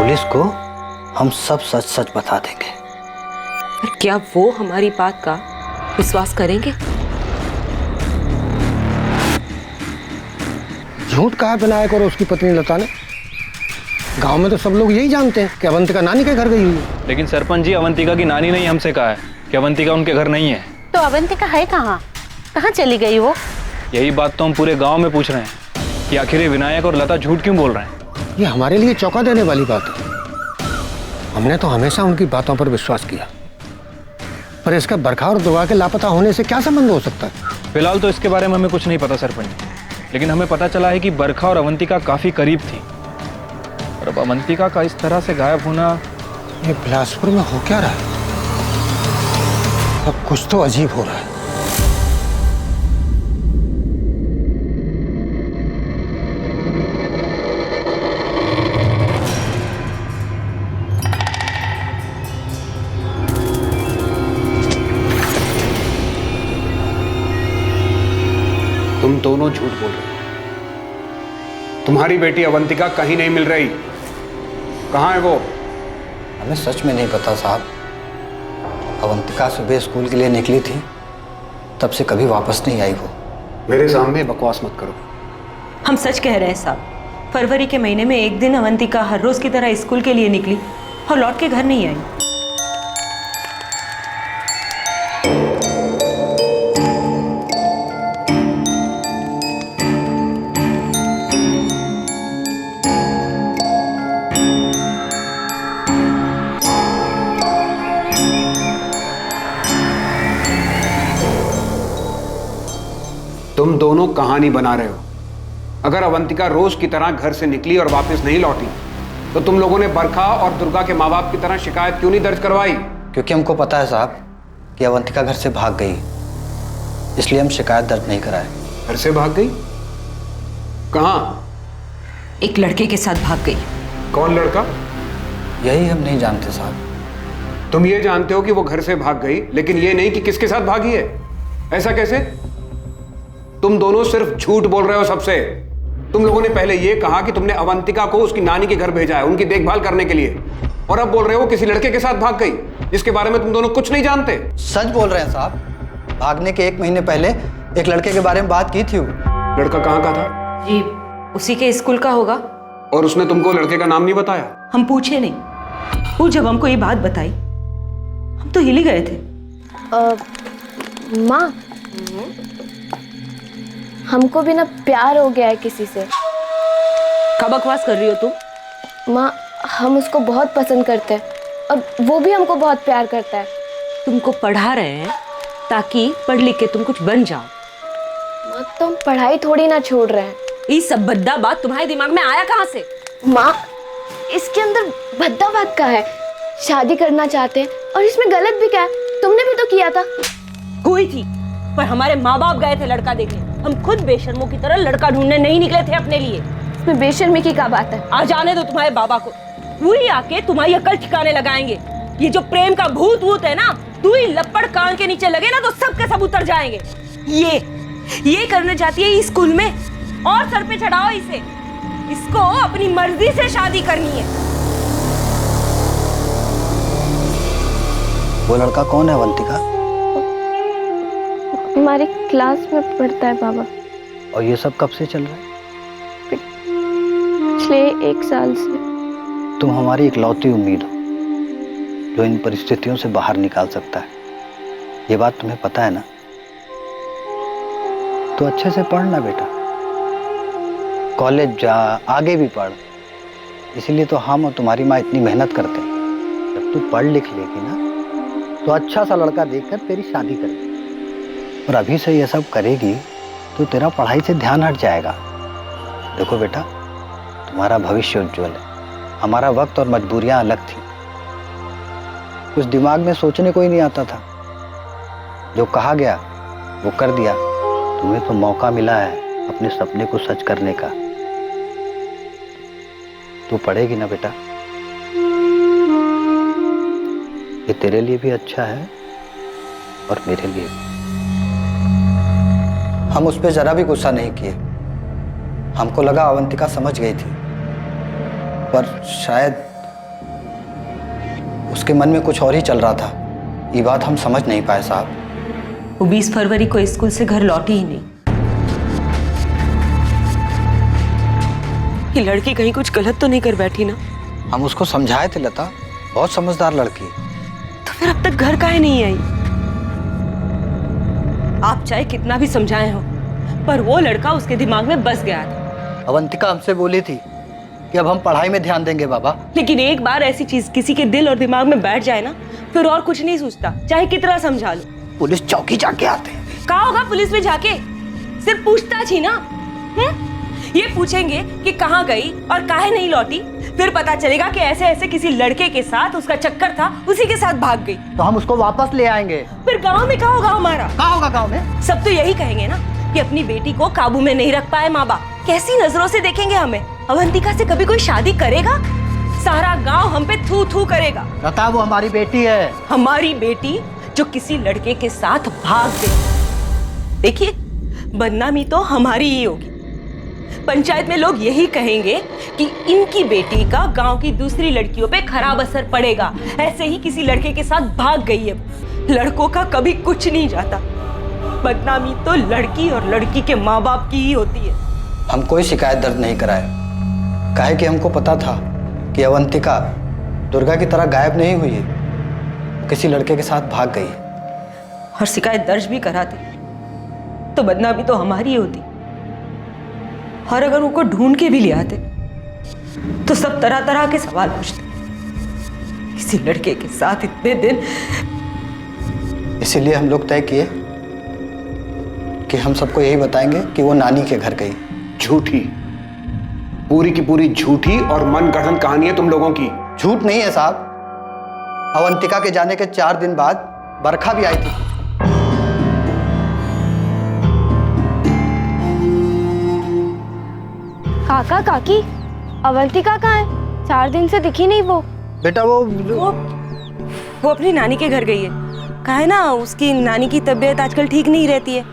Police को हम सब सच सच बता देंगे। पर क्या वो हमारी बात का विश्वास करेंगे? झूठ कहा विनायक और उसकी पत्नी लता ने? गांव में तो सब लोग यही जानते हैं कि अवंतिका नानी के घर गई हुई है। लेकिन सरपंच जी, अवंतिका की नानी ने ही हमसे कहा है कि अवंतिका उनके घर नहीं है। तो अवंतिका है कहाँ? कहाँ चली गई वो? यही बात तो हम पूरे गांव में पूछ रहे हैं कि आखिर ये विनायक और लता झूठ क्यों बोल रहे हैं। ये हमारे लिए चौंका देने वाली बात है। हमने तो हमेशा उनकी बातों पर विश्वास किया, पर इसका बरखा और दुआ के लापता होने से क्या संबंध हो सकता है? फिलहाल तो इसके बारे में हमें कुछ नहीं पता सरपंच, लेकिन हमें पता चला है कि बरखा और अवंतिका काफी करीब थी। और अब अवंतिका का इस तरह से गायब होना, ये बिलासपुर में हो क्या रहा है? अब कुछ तो अजीब हो रहा है। तुम दोनों झूठ बोल रहे हो। तुम्हारी बेटी अवंतिका कहीं नहीं मिल रही। कहाँ है वो? हमें सच में नहीं पता साहब। अवंतिका सुबह स्कूल के लिए निकली थी, तब से कभी वापस नहीं आई वो। मेरे सामने बकवास मत करो। हम सच कह रहे हैं साहब। फरवरी के महीने में एक दिन अवंतिका हर रोज की तरह स्कूल के लिए निकली और लौट के घर नहीं आई। तुम दोनों कहानी बना रहे हो। अगर अवंतिका रोज की तरह घर से निकली और वापस नहीं लौटी, तो तुम लोगों ने बरखा और दुर्गा के माँ बाप की तरह शिकायत क्यों नहीं दर्ज करवाई? क्योंकि हमको पता है साहब कि अवंतिका घर से भाग गई, इसलिए हम शिकायत दर्ज नहीं कराए। घर से भाग गई? कहाँ? एक लड़के के साथ भाग गई। कौन लड़का? यही हम नहीं जानते साहब। तुम ये जानते हो कि वो घर से भाग गई, लेकिन ये नहीं कि किसके साथ भागी है। ऐसा कैसे? तुम दोनों सिर्फ झूठ बोल रहे हो सबसे। तुम लोगों ने पहले ये कहा कि तुमने अवंतिका को उसकी नानी के घर भेजा है उनकी देखभाल करने के लिए, और अब बोल रहे हो किसी लड़के के साथ भाग गई, जिसके बारे में तुम दोनों कुछ नहीं जानते। सच बोल रहे हैं साहब। भागने के 1 महीने पहले एक लड़के के बारे में बात की थी वो। लड़का कहाँ का था? जी, उसी के स्कूल का होगा। और उसने तुमको लड़के का नाम नहीं बताया? हम पूछे नहीं। वो जब हमको ये बात बताई, हम तो हिल ही गए थे। माँ, हमको भी ना प्यार हो गया है किसी से। क्या बकवास कर रही हो तुम? माँ, हम उसको बहुत पसंद करते हैं और वो भी हमको बहुत प्यार करता है। तुमको पढ़ा रहे हैं ताकि पढ़ लिख के तुम कुछ बन जाओ। माँ, तो हम पढ़ाई थोड़ी ना छोड़ रहे हैं। ये सब भद्दा बात तुम्हारे दिमाग में आया कहाँ से? माँ, इसके अंदर भद्दा बात का है। शादी करना चाहते हैं और इसमें गलत भी क्या है? तुमने भी तो किया था। कोई थी, पर हमारे माँ बाप गए थे लड़का देखने। हम खुद बेशर्मों की तरह लड़का ढूंढने नहीं निकले थे अपने लिए। इसमें बेशर्मी की क्या बात है? आ जाने दो तुम्हारे बाबा को, वही आके तुम्हारी अकल ठिकाने लगाएंगे। ये जो प्रेम का भूत वूत है ना, तू ही लपड़ कान के नीचे लगे ना तो सब के सब उतर जाएंगे। ये करने जाती है स्कूल में, और सर पे चढ़ाओ इसे। इसको अपनी मर्जी से शादी करनी है। वो लड़का कौन है अवंतिका? हमारी क्लास में पढ़ता है बाबा। और ये सब कब से चल रहा है? पिछले 1 साल से। तुम हमारी इकलौती उम्मीद हो जो इन परिस्थितियों से बाहर निकाल सकता है। ये बात तुम्हें पता है ना? तो अच्छे से पढ़ना बेटा, कॉलेज जा, आगे भी पढ़। इसीलिए तो हम और तुम्हारी माँ इतनी मेहनत करते हैं। जब तू पढ़ लिख लेगी ना, तो अच्छा सा लड़का देखकर तेरी शादी कर देगी। और अभी से ये सब करेगी तो तेरा पढ़ाई से ध्यान हट जाएगा। देखो बेटा, तुम्हारा भविष्य उज्जवल है। हमारा वक्त और मजबूरियां अलग थी। कुछ दिमाग में सोचने को ही नहीं आता था। जो कहा गया वो कर दिया। तुम्हें तो मौका मिला है अपने सपने को सच करने का। तू पढ़ेगी ना बेटा? ये तेरे लिए भी अच्छा है और मेरे लिए भी। हम उस पर जरा भी गुस्सा नहीं किए। हमको लगा अवंतिका समझ गई थी, पर शायद उसके मन में कुछ और ही चल रहा था। ये बात हम समझ नहीं पाए साहब। वो 20 फरवरी को स्कूल से घर लौटी ही नहीं। ये लड़की कहीं कुछ गलत तो नहीं कर बैठी ना? हम उसको समझाए थे लता, बहुत समझदार लड़की। तो फिर अब तक घर काहे नहीं आई? आप चाहे कितना भी समझाए हो, पर वो लड़का उसके दिमाग में बस गया था। अवंतिका हमसे बोली थी कि अब हम पढ़ाई में ध्यान देंगे बाबा। लेकिन एक बार ऐसी चीज किसी के दिल और दिमाग में बैठ जाए ना, फिर और कुछ नहीं सोचता, चाहे कितना समझा लो। पुलिस चौकी जाके आते हैं। कहा होगा पुलिस में जाके? सिर्फ पूछताछ ही ना। ये पूछेंगे कि कहाँ गई और काहे नहीं लौटी, फिर पता चलेगा कि ऐसे ऐसे किसी लड़के के साथ उसका चक्कर था, उसी के साथ भाग गई। तो हम उसको वापस ले आएंगे। फिर गांव में क्या होगा हमारा? कहाँ होगा गांव में? सब तो यही कहेंगे ना कि अपनी बेटी को काबू में नहीं रख पाए माँ बाप। कैसी नजरों से देखेंगे हमें? अवंतिका से कभी कोई शादी करेगा? सारा गांव हम पे थू थू करेगा। लता वो हमारी बेटी है। हमारी बेटी जो किसी लड़के के साथ भाग गई। देखिए, बदनामी तो हमारी ही होगी। पंचायत में लोग यही कहेंगे कि इनकी बेटी का गांव की दूसरी लड़कियों पे खराब असर पड़ेगा, ऐसे ही किसी लड़के के साथ भाग गई है। लड़कों का कभी कुछ नहीं जाता, बदनामी तो लड़की और लड़की के माँ बाप की ही होती है। हम कोई शिकायत दर्ज नहीं कराए, काहे कि हमको पता था कि अवंतिका दुर्गा की तरह गायब नहीं हुई है, किसी लड़के के साथ भाग गई है। और शिकायत दर्ज भी कराते तो बदनामी तो हमारी ही होती। और अगर उनको ढूंढ के भी ले आते तो सब तरह तरह के सवाल पूछते। किसी लड़के के साथ इतने दिन। इसीलिए हम लोग तय किए कि हम सबको यही बताएंगे कि वो नानी के घर गई। झूठी, पूरी की पूरी झूठी और मनगढ़ंत कहानी है तुम लोगों की। झूठ नहीं है साहब। अवंतिका के जाने के 4 दिन बाद बरखा भी आई थी। काका काकी, अवंतिका कहाँ है? 4 दिन से दिखी नहीं वो। बेटा वो अपनी नानी के घर गई है। कहा है ना, उसकी नानी की तबीयत आजकल ठीक नहीं रहती है,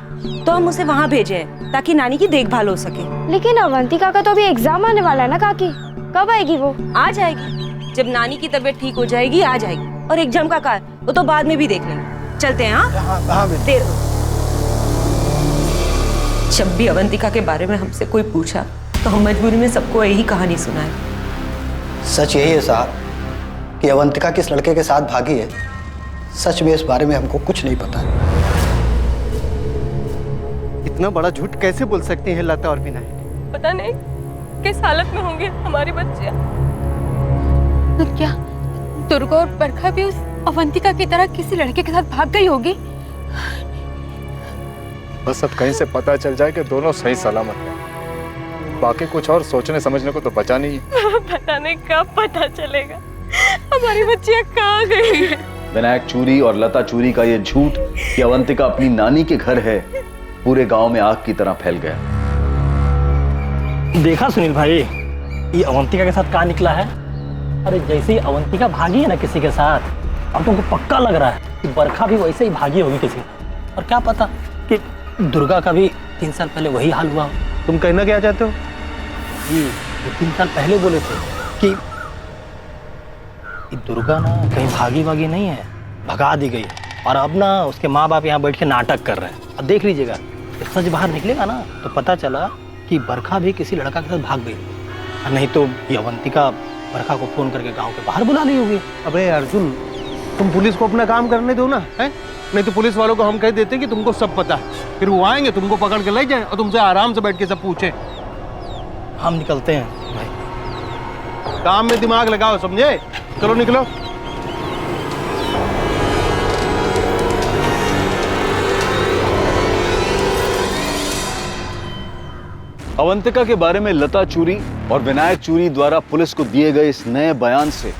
तो हम उसे वहाँ भेजे हैं ताकि नानी की देखभाल हो सके। लेकिन अवंतिका का तो अभी एग्जाम आने वाला है ना काकी, कब आएगी वो? आ जाएगी, जब नानी की तबीयत ठीक हो जाएगी आ जाएगी। और एग्जाम का है वो तो बाद में भी देख लेंगे। चलते हैं। हाँ, देर हो। जब भी अवंतिका के बारे में हमसे कोई पूछा तो हम मजबूरी में सबको यही कहानी सुनाए। सच यही है साहब कि अवंतिका किस लड़के के साथ भागी है। सच में इस बारे में हमको कुछ नहीं पता। इतना बड़ा झूठ कैसे बोल सकते हैं लता और विनायक? पता नहीं किस हालत में होंगे हमारे बच्चे। तो क्या दुर्गा और बरखा भी उस अवंतिका की तरह किसी लड़के के साथ भाग गई होगी? बस अब कहीं से पता चल जाए कि दोनों सही सलामत हैं। बाकी कुछ और सोचने समझने को तो बचा नहीं है। पता नहीं कब पता चलेगा हमारी बच्चियां कहाँ गई है। विनायक चूरी और लता चूरी का ये झूठ कि अवंतिका अपनी नानी के घर है, पूरे गांव में आग की तरह फैल गया। देखा सुनील भाई, ये अवंतिका के साथ कहाँ निकला है? अरे जैसे ही अवंतिका भागी है ना किसी के साथ, अब तुमको पक्का लग रहा है कि बरखा भी वैसे ही भागी होगी किसी। और क्या पता कि दुर्गा का भी 3 साल पहले वही हाल हुआ। तुम कहना क्या चाहते हो? ये 3 साल पहले बोले थे कि दुर्गा ना कहीं भागी वागी नहीं है, भगा दी गई। और अब ना उसके माँ बाप यहाँ बैठ के नाटक कर रहे हैं। अब देख लीजिएगा, सच बाहर निकलेगा ना तो पता चला कि बरखा भी किसी लड़का के साथ भाग गई। और नहीं तो ये अवंतिका बरखा को फोन करके गांव के बाहर बुला ली होगी। अबे अर्जुन, तुम पुलिस को अपना काम करने दो ना, है? नहीं तो पुलिस वालों को हम कह देते कि तुमको सब पता है, फिर वो आएंगे तुमको पकड़ के ले जाएं और तुमसे आराम से बैठ के सब पूछे। हम निकलते हैं भाई। काम में दिमाग लगाओ, समझे? चलो निकलो। अवंतिका के बारे में लता चूरी और विनायक चूरी द्वारा पुलिस को दिए गए इस नए बयान से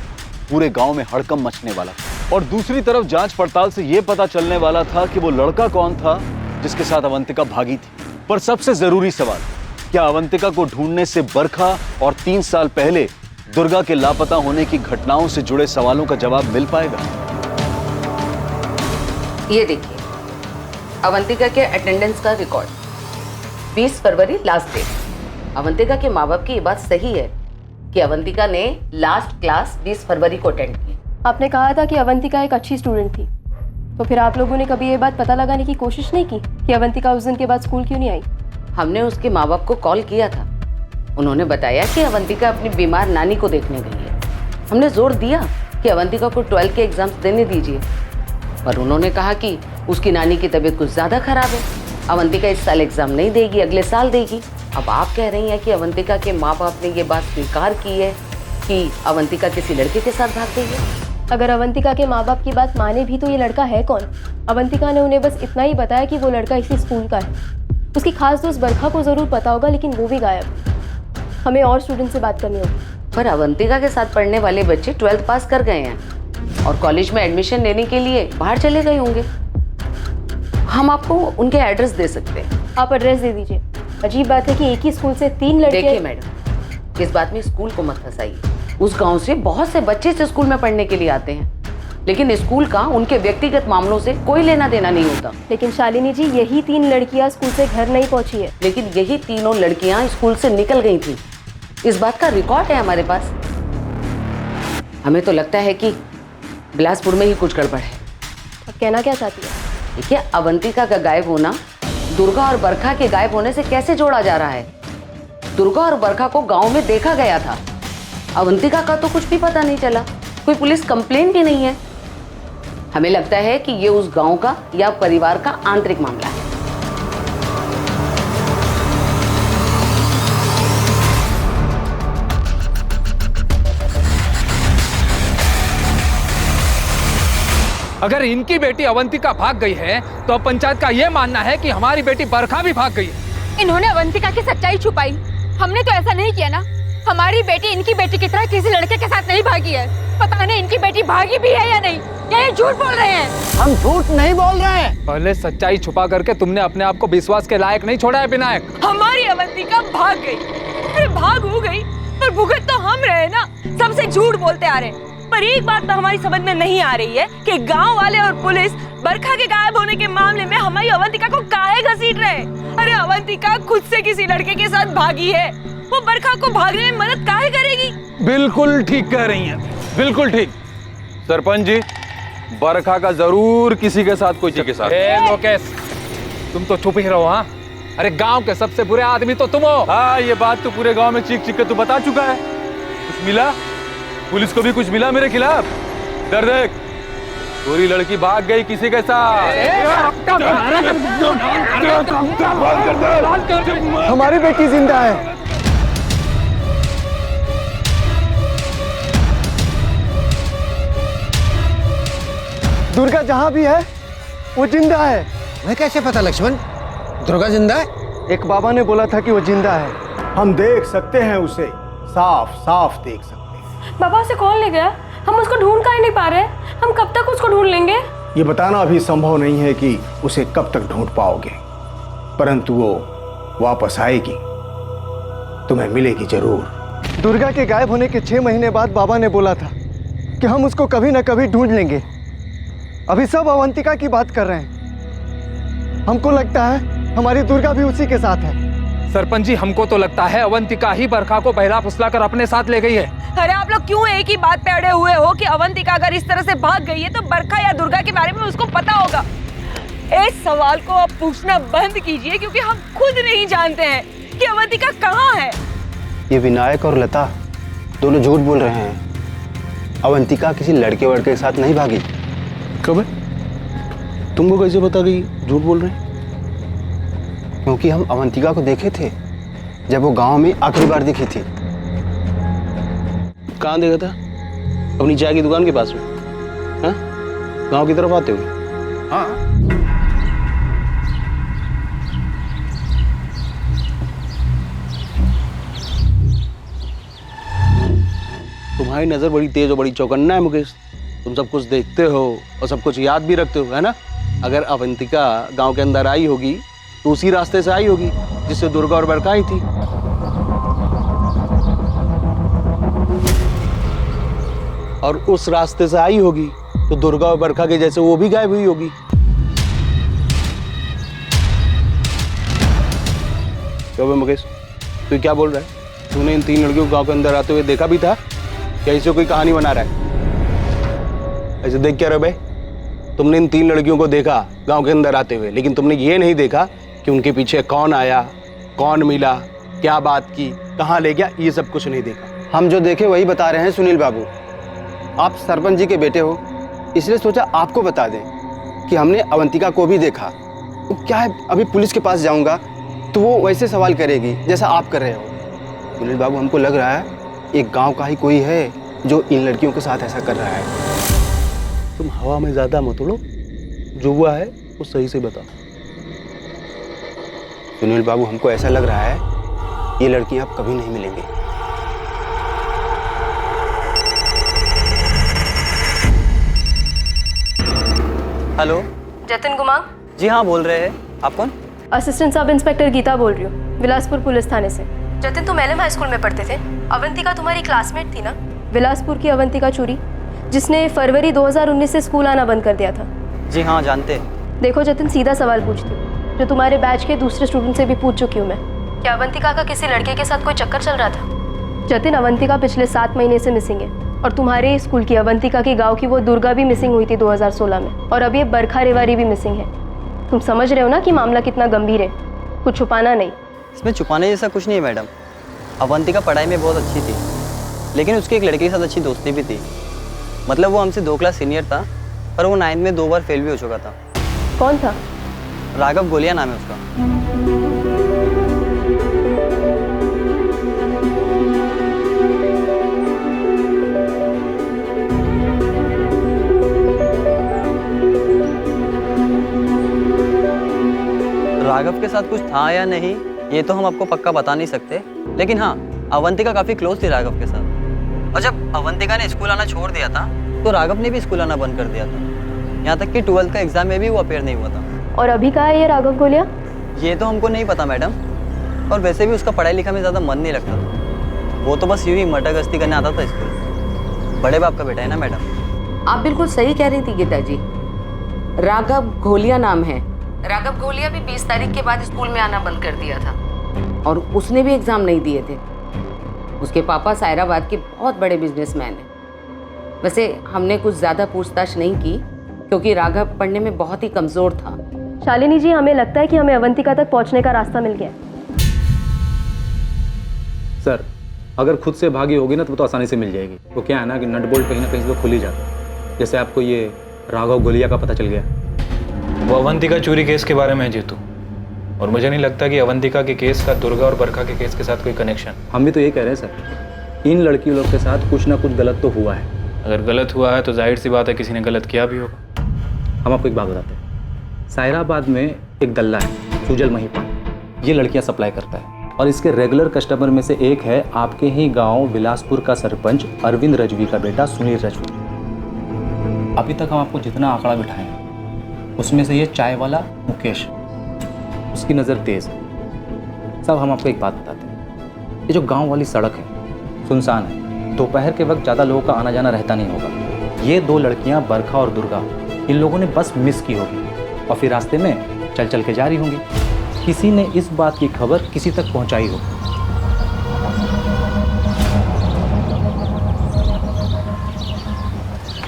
पूरे गांव में हड़कंप मचने वाला था। और दूसरी तरफ जांच पड़ताल से यह पता चलने वाला था कि वो लड़का कौन था जिसके साथ अवंतिका भागी थी। पर सबसे जरूरी सवाल, क्या अवंतिका को ढूंढने से बरखा और 3 साल पहले दुर्गा के लापता होने की घटनाओं से जुड़े सवालों का जवाब मिल पाएगा? ये देखिए, अवंतिका के अटेंडेंस का रिकॉर्ड, 20 फरवरी लास्ट डेट। अवंतिका के माँ बाप की ये बात सही है कि अवंतिका ने लास्ट क्लास 20 फरवरी को अटेंड की, आपने कहा था कि अवंतिका एक अच्छी स्टूडेंट थी, तो फिर आप लोगों ने कभी ये बात पता लगाने की कोशिश नहीं की कि अवंतिका उस दिन के बाद स्कूल क्यों नहीं आई? हमने उसके माँ बाप को कॉल किया था। उन्होंने बताया कि अवंतिका अपनी बीमार नानी को देखने गई है। हमने जोर दिया कि अवंतिका को 12th के एग्जाम्स देने दीजिए, पर उन्होंने कहा कि उसकी नानी की तबीयत कुछ ज़्यादा खराब है, अवंतिका इस साल एग्जाम नहीं देगी, अगले साल देगी। अब आप कह रही हैं कि अवंतिका के माँ बाप ने ये बात स्वीकार की है कि अवंतिका किसी लड़के के साथ भाग गई है। अगर अवंतिका के माँ बाप की बात माने भी तो ये लड़का है कौन? अवंतिका ने उन्हें बस इतना ही बताया कि वो लड़का इसी स्कूल का है। उसकी खास दोस्त बरखा को ज़रूर पता होगा, लेकिन वो भी गायब। हमें और स्टूडेंट से बात करनी होगी। पर अवंतिका के साथ पढ़ने वाले बच्चे 12th पास कर गए हैं और कॉलेज में एडमिशन लेने के लिए बाहर चले गए होंगे। हम आपको उनके एड्रेस दे सकते हैं। आप एड्रेस दे दीजिए। अजीब बात है कि एक ही स्कूल से 3 लड़के। देखिए मैडम, इस बात में स्कूल को मत फंसाइए। उस गांव से बहुत से बच्चे इस स्कूल में पढ़ने के लिए आते हैं, लेकिन स्कूल का उनके व्यक्तिगत मामलों से कोई लेना देना नहीं होता। लेकिन शालिनी जी, यही 3 लड़कियां स्कूल से घर नहीं पहुंची है। लेकिन यही तीनों लड़कियां स्कूल से निकल गई थी। इस बात का रिकॉर्ड है हमारे पास। हमें तो लगता है कि बिलासपुर में ही कुछ गड़बड़ है। अब कहना क्या चाहती है? देखिए, अवंतिका का गायब होना दुर्गा और बरखा के गायब होने से कैसे जोड़ा जा रहा है? दुर्गा और बरखा को गांव में देखा गया था, अवंतिका का तो कुछ भी पता नहीं चला, कोई पुलिस कंप्लेन भी नहीं है। हमें लगता है कि ये उस गांव का या परिवार का आंतरिक मामला है। अगर इनकी बेटी अवंतिका भाग गई है तो अब पंचायत का यह मानना है कि हमारी बेटी बरखा भी भाग गई है। इन्होंने अवंतिका की सच्चाई छुपाई। हमने तो ऐसा नहीं किया ना। हमारी बेटी इनकी बेटी की तरह किसी लड़के के साथ नहीं भागी है। पता नहीं इनकी बेटी भागी भी है या नहीं, या ये झूठ बोल रहे हैं। हम झूठ नहीं बोल रहे हैं। पहले सच्चाई छुपा करके तुमने अपने आप को विश्वास के लायक नहीं छोड़ा है विनायक। हमारी अवंतिका भाग गई। अरे भाग हो गई, पर भुगत तो हम रहे ना। सबसे झूठ बोलते आ रहे हैं। पर एक बात तो हमारी समझ में नहीं आ रही है कि गांव वाले और पुलिस बरखा के गायब होने के मामले में हमारी अवंतिका को काहे घसीट रहे हैं? अरे अवंतिका खुद से किसी लड़के के साथ भागी है, वो बरखा को भागने में मदद काहे करेगी? बिल्कुल ठीक कह रही हैं, बिल्कुल ठीक। सरपंच जी, बरखा का जरूर किसी के साथ कोई चीज के साथ। लोकेश, तुम तो चुप ही रहो। हाँ, अरे गांव के सबसे बुरे आदमी तो तुम हो। हाँ, ये बात तो पूरे गांव में चीख चीख के तू बता चुका है। कुछ मिला? पुलिस को भी कुछ मिला मेरे खिलाफ? डर देख, पूरी लड़की भाग गई किसी के साथ। हमारी बेटी जिंदा है। दुर्गा जहां भी है वो जिंदा है। तुम्हें कैसे पता लक्ष्मण? दुर्गा जिंदा है? एक बाबा ने बोला था कि वो जिंदा है। हम देख सकते हैं उसे, साफ साफ देख सकते हैं। बाबा उसे कौन ले गया? हम उसको ढूंढ काहे नहीं पा रहे? हम कब तक उसको ढूंढ लेंगे? ये बताना अभी संभव नहीं है कि उसे कब तक ढूंढ पाओगे, परंतु वो वापस आएगी, तुम्हें मिलेगी जरूर। दुर्गा के गायब होने के 6 महीने बाद बाबा ने बोला था कि हम उसको कभी ना कभी ढूंढ लेंगे। अभी सब अवंतिका की बात कर रहे हैं। हमको लगता है हमारी दुर्गा भी उसी के साथ है। सरपंच जी, हमको तो लगता है अवंतिका ही बरखा को बहला फुसला कर अपने साथ ले गई है। अरे आप लोग क्यों एक ही बात पे अड़े हुए हो कि अवंतिका अगर इस तरह से भाग गई है तो बरखा या दुर्गा के बारे में उसको पता होगा? इस सवाल को आप पूछना बंद कीजिए, क्योंकि हम खुद नहीं जानते हैं कि अवंतिका कहाँ है। ये विनायक और लता दोनों झूठ बोल रहे हैं। अवंतिका किसी लड़के वड़के के साथ नहीं भागी। कब है? तुमको कैसे पता कि झूठ बोल रहे हैं? क्योंकि हम अवंतिका को देखे थे जब वो गांव में आखिरी बार दिखी थी। कहाँ देखा था? अपनी चाय की दुकान के पास में? हाँ? गांव की तरफ आते हुए? हाँ। तुम्हारी नजर बड़ी तेज और बड़ी चौकन्ना है मुकेश। तुम सब कुछ देखते हो और सब कुछ याद भी रखते हो, है ना? अगर अवंतिका गांव के अंदर आई होगी तो उसी रास्ते से आई होगी जिससे दुर्गा और बरखा आई थी। और उस रास्ते से आई होगी तो दुर्गा और बरखा के जैसे वो भी गायब हुई होगी। क्यों बे मुकेश, तू क्या बोल रहा है? तूने इन 3 लड़कियों को गांव के अंदर आते हुए देखा भी था या इसे कोई कहानी बना रहा है? ऐसे देख क्या रहे भाई? तुमने इन 3 लड़कियों को देखा गांव के अंदर आते हुए, लेकिन तुमने ये नहीं देखा कि उनके पीछे कौन आया, कौन मिला, क्या बात की, कहाँ ले गया, ये सब कुछ नहीं देखा। हम जो देखे वही बता रहे हैं सुनील बाबू। आप सरपंच जी के बेटे हो, इसलिए सोचा आपको बता दें कि हमने अवंतिका को भी देखा। तो क्या है, अभी पुलिस के पास जाऊंगा तो वो वैसे सवाल करेगी जैसा आप कर रहे हो। सुनील बाबू, हमको लग रहा है एक गांव का ही कोई है जो इन लड़कियों के साथ ऐसा कर रहा है। तुम हवा में ज्यादा मत उड़ो, जो हुआ है वो सही से बता। सुनील बाबू, हमको ऐसा लग रहा है ये लड़कियां अब कभी नहीं मिलेंगी। हेलो, जतिन गुमांग? जी हाँ, बोल रहे हैं। आप कौन? असिस्टेंट सब इंस्पेक्टर गीता बोल रही हूँ, बिलासपुर पुलिस थाने से। जतिन, तुम एलएम हाई स्कूल में पढ़ते थे। अवंतिका तुम्हारी क्लासमेट थी ना? बिलासपुर की अवंतिका चूरी, जिसने फरवरी 2019 से स्कूल आना बंद कर दिया था। जी हाँ, जानते। देखो जतिन, सीधा सवाल पूछती हूँ, जो तुम्हारे बैच के दूसरे स्टूडेंट से भी पूछ चुकी हूँ मैं। क्या अवंतिका का किसी लड़के के साथ कोई चक्कर चल रहा था? जतिन, अवंतिका पिछले 7 महीने से मिसिंग है, और तुम्हारे स्कूल की अवंतिका के गाँव की वो दुर्गा भी मिसिंग हुई थी 2016 में, और अब ये बरखा रेवारी भी मिसिंग है। तुम समझ रहे हो ना कि मामला कितना गंभीर है, कुछ छुपाना नहीं। इसमें छुपाने जैसा कुछ नहीं है मैडम। अवंतिका पढ़ाई में बहुत अच्छी थी, लेकिन उसकी एक लड़के के साथ अच्छी दोस्ती भी थी। मतलब वो हमसे 2 क्लास सीनियर था, पर वो 9th में 2 बार फेल भी हो चुका था। कौन था? राघव गोलिया नाम है उसका। राघव के साथ कुछ था या नहीं ये तो हम आपको पक्का बता नहीं सकते, लेकिन हाँ, अवंतिका काफी क्लोज थी राघव के साथ। और जब अवंतिका ने स्कूल आना छोड़ दिया था तो राघव ने भी स्कूल आना बंद कर दिया था। यहाँ तक कि 12th का एग्जाम में भी वो अपेयर नहीं हुआ था। और अभी कहाँ है ये राघव गोलिया? ये तो हमको नहीं पता मैडम, और वैसे भी उसका पढ़ाई लिखाई में ज़्यादा मन नहीं लगता था। वो तो बस यूँ ही मटर गश्ती करने आता था स्कूल। बड़े बाप का बेटा है ना मैडम। आप बिल्कुल सही कह रही थी गीता जी, राघव घोलिया नाम है। राघव घोलिया भी 20 तारीख के बाद स्कूल में आना बंद कर दिया था, और उसने भी एग्ज़ाम नहीं दिए थे। उसके पापा सायराबाद के बहुत बड़े बिजनेसमैन हैं। वैसे हमने कुछ ज़्यादा पूछताछ नहीं की, क्योंकि राघव पढ़ने में बहुत ही कमज़ोर था। शालिनी जी, हमें लगता है कि हमें अवंतिका तक पहुंचने का रास्ता मिल गया। सर, अगर खुद से भागी होगी ना तो वो तो आसानी से मिल जाएगी। वो क्या है ना कि नट बोल्ट कहीं ना कहीं से खुल ही जाता है। जैसे आपको ये राघव गोलिया का पता चल गया। वो अवंतिका चोरी केस के बारे में है जीतू, और मुझे नहीं लगता कि अवंतिका के केस का दुर्गा और बरखा के केस के साथ कोई कनेक्शन। हम भी तो ये कह रहे हैं सर, इन लड़की लोग के साथ कुछ ना कुछ गलत तो हुआ है। अगर गलत हुआ है तो जाहिर सी बात है किसी ने गलत किया भी होगा। हम आपको एक बात बताते हैं। सायराबाद में एक दल्ला है सुजल महिपाल, ये लड़कियां सप्लाई करता है, और इसके रेगुलर कस्टमर में से एक है आपके ही गांव बिलासपुर का सरपंच अरविंद रजवी का बेटा सुनील रजवी। अभी तक हम आपको जितना आंकड़ा बिठाए हैं उसमें से ये चाय वाला मुकेश, उसकी नज़र तेज है। सब हम आपको एक बात बताते हैं, ये जो गांव वाली सड़क है सुनसान है, दोपहर के वक्त ज़्यादा लोगों का आना जाना रहता नहीं होगा। ये 2 लड़कियां बरखा और दुर्गा, इन लोगों ने बस मिस की होगी और फिर रास्ते में चल चल के जा रही होंगी। किसी ने इस बात की खबर किसी तक पहुंचाई हो।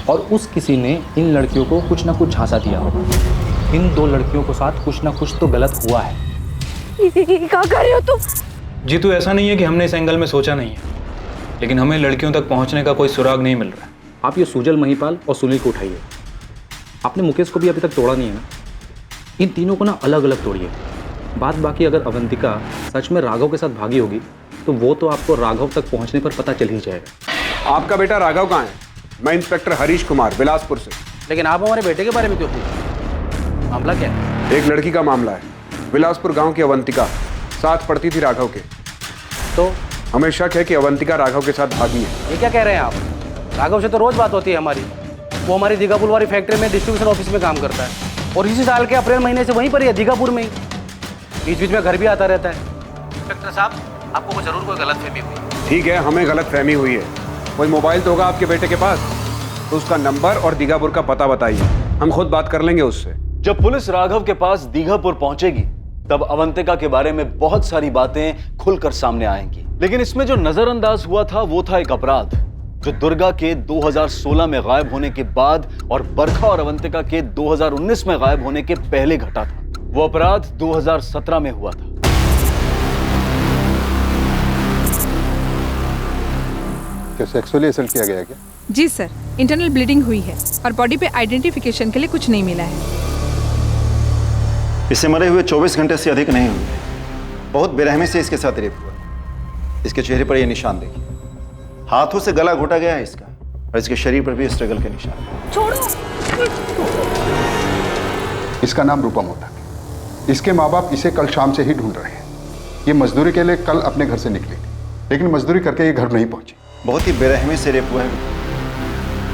और उस किसी ने इन लड़कियों को कुछ ना कुछ झांसा दिया होगा। इन 2 लड़कियों के साथ कुछ ना कुछ तो गलत हुआ है। क्या कर रहे हो तुम? जीतू, ऐसा नहीं है कि हमने इस एंगल में सोचा नहीं है, लेकिन हमें लड़कियों तक पहुंचने का कोई सुराग नहीं मिल रहा है। आप ये सुजल महिपाल और सुनील को उठाइए। आपने मुकेश को भी अभी तक तोड़ा नहीं है ना। इन तीनों को ना अलग अलग तोड़िए। बात बाकी अगर अवंतिका सच में राघव के साथ भागी होगी तो वो तो आपको राघव तक पहुंचने पर पता चल ही जाएगा। आपका बेटा राघव कहाँ है? मैं इंस्पेक्टर हरीश कुमार बिलासपुर से। लेकिन आप हमारे बेटे के बारे में क्यों पूछ? मामला क्या है? एक लड़की का मामला है। बिलासपुर गांव की अवंतिका साथ पढ़ती थी राघव के, तो हमें शक है कि अवंतिका राघव के साथ भागी है। ये क्या कह रहे हैं आप? राघव से तो रोज बात होती है हमारी। वो हमारी दीघापुर वाली फैक्ट्री में डिस्ट्रीब्यूशन ऑफिस में काम करता है, और इसी साल के अप्रैल महीने से वहीं पर ही है, दीघापुर में ही। बीच बीच में घर भी आता रहता है। इंस्पेक्टर साहब, आपको जरूर कोई गलतफहमी हुई। ठीक है, हमें गलतफहमी हुई है। कोई मोबाइल तो होगा आपके बेटे के पास, तो उसका नंबर और दीघापुर का पता बताइए, हम खुद बात कर लेंगे उससे। जब पुलिस राघव के पास दीघापुर पहुंचेगी तब अवंतिका के बारे में बहुत सारी बातें खुलकर सामने आएंगी। लेकिन इसमें जो नजरअंदाज हुआ था वो था एक अपराध जो दुर्गा के 2016 में गायब होने के बाद और बरखा और अवंतिका के 2019 में गायब होने के पहले घटा था। वो अपराध 2017 में हुआ था। क्या सेक्सुअली असल्ट किया गया क्या? जी सर, इंटरनल ब्लीडिंग हुई है और बॉडी पे आइडेंटिफिकेशन के लिए कुछ नहीं मिला है। इसे मरे हुए 24 घंटे से अधिक नहीं हुए। बहुत बेरहमी से इसके साथ रेप हुआ। इसके चेहरे पर यह निशान देखिए, हाथों से गला घोटा गया है इसका, और इसके शरीर पर भी स्ट्रगल के निशान। छोड़ो। इसका नाम रूपम होता है। इसके माँ बाप इसे कल शाम से ही ढूंढ रहे हैं। ये मजदूरी के लिए कल अपने घर से निकली थी, लेकिन मजदूरी करके ये घर नहीं पहुंची। बहुत ही बेरहमी से रेप हुआ है।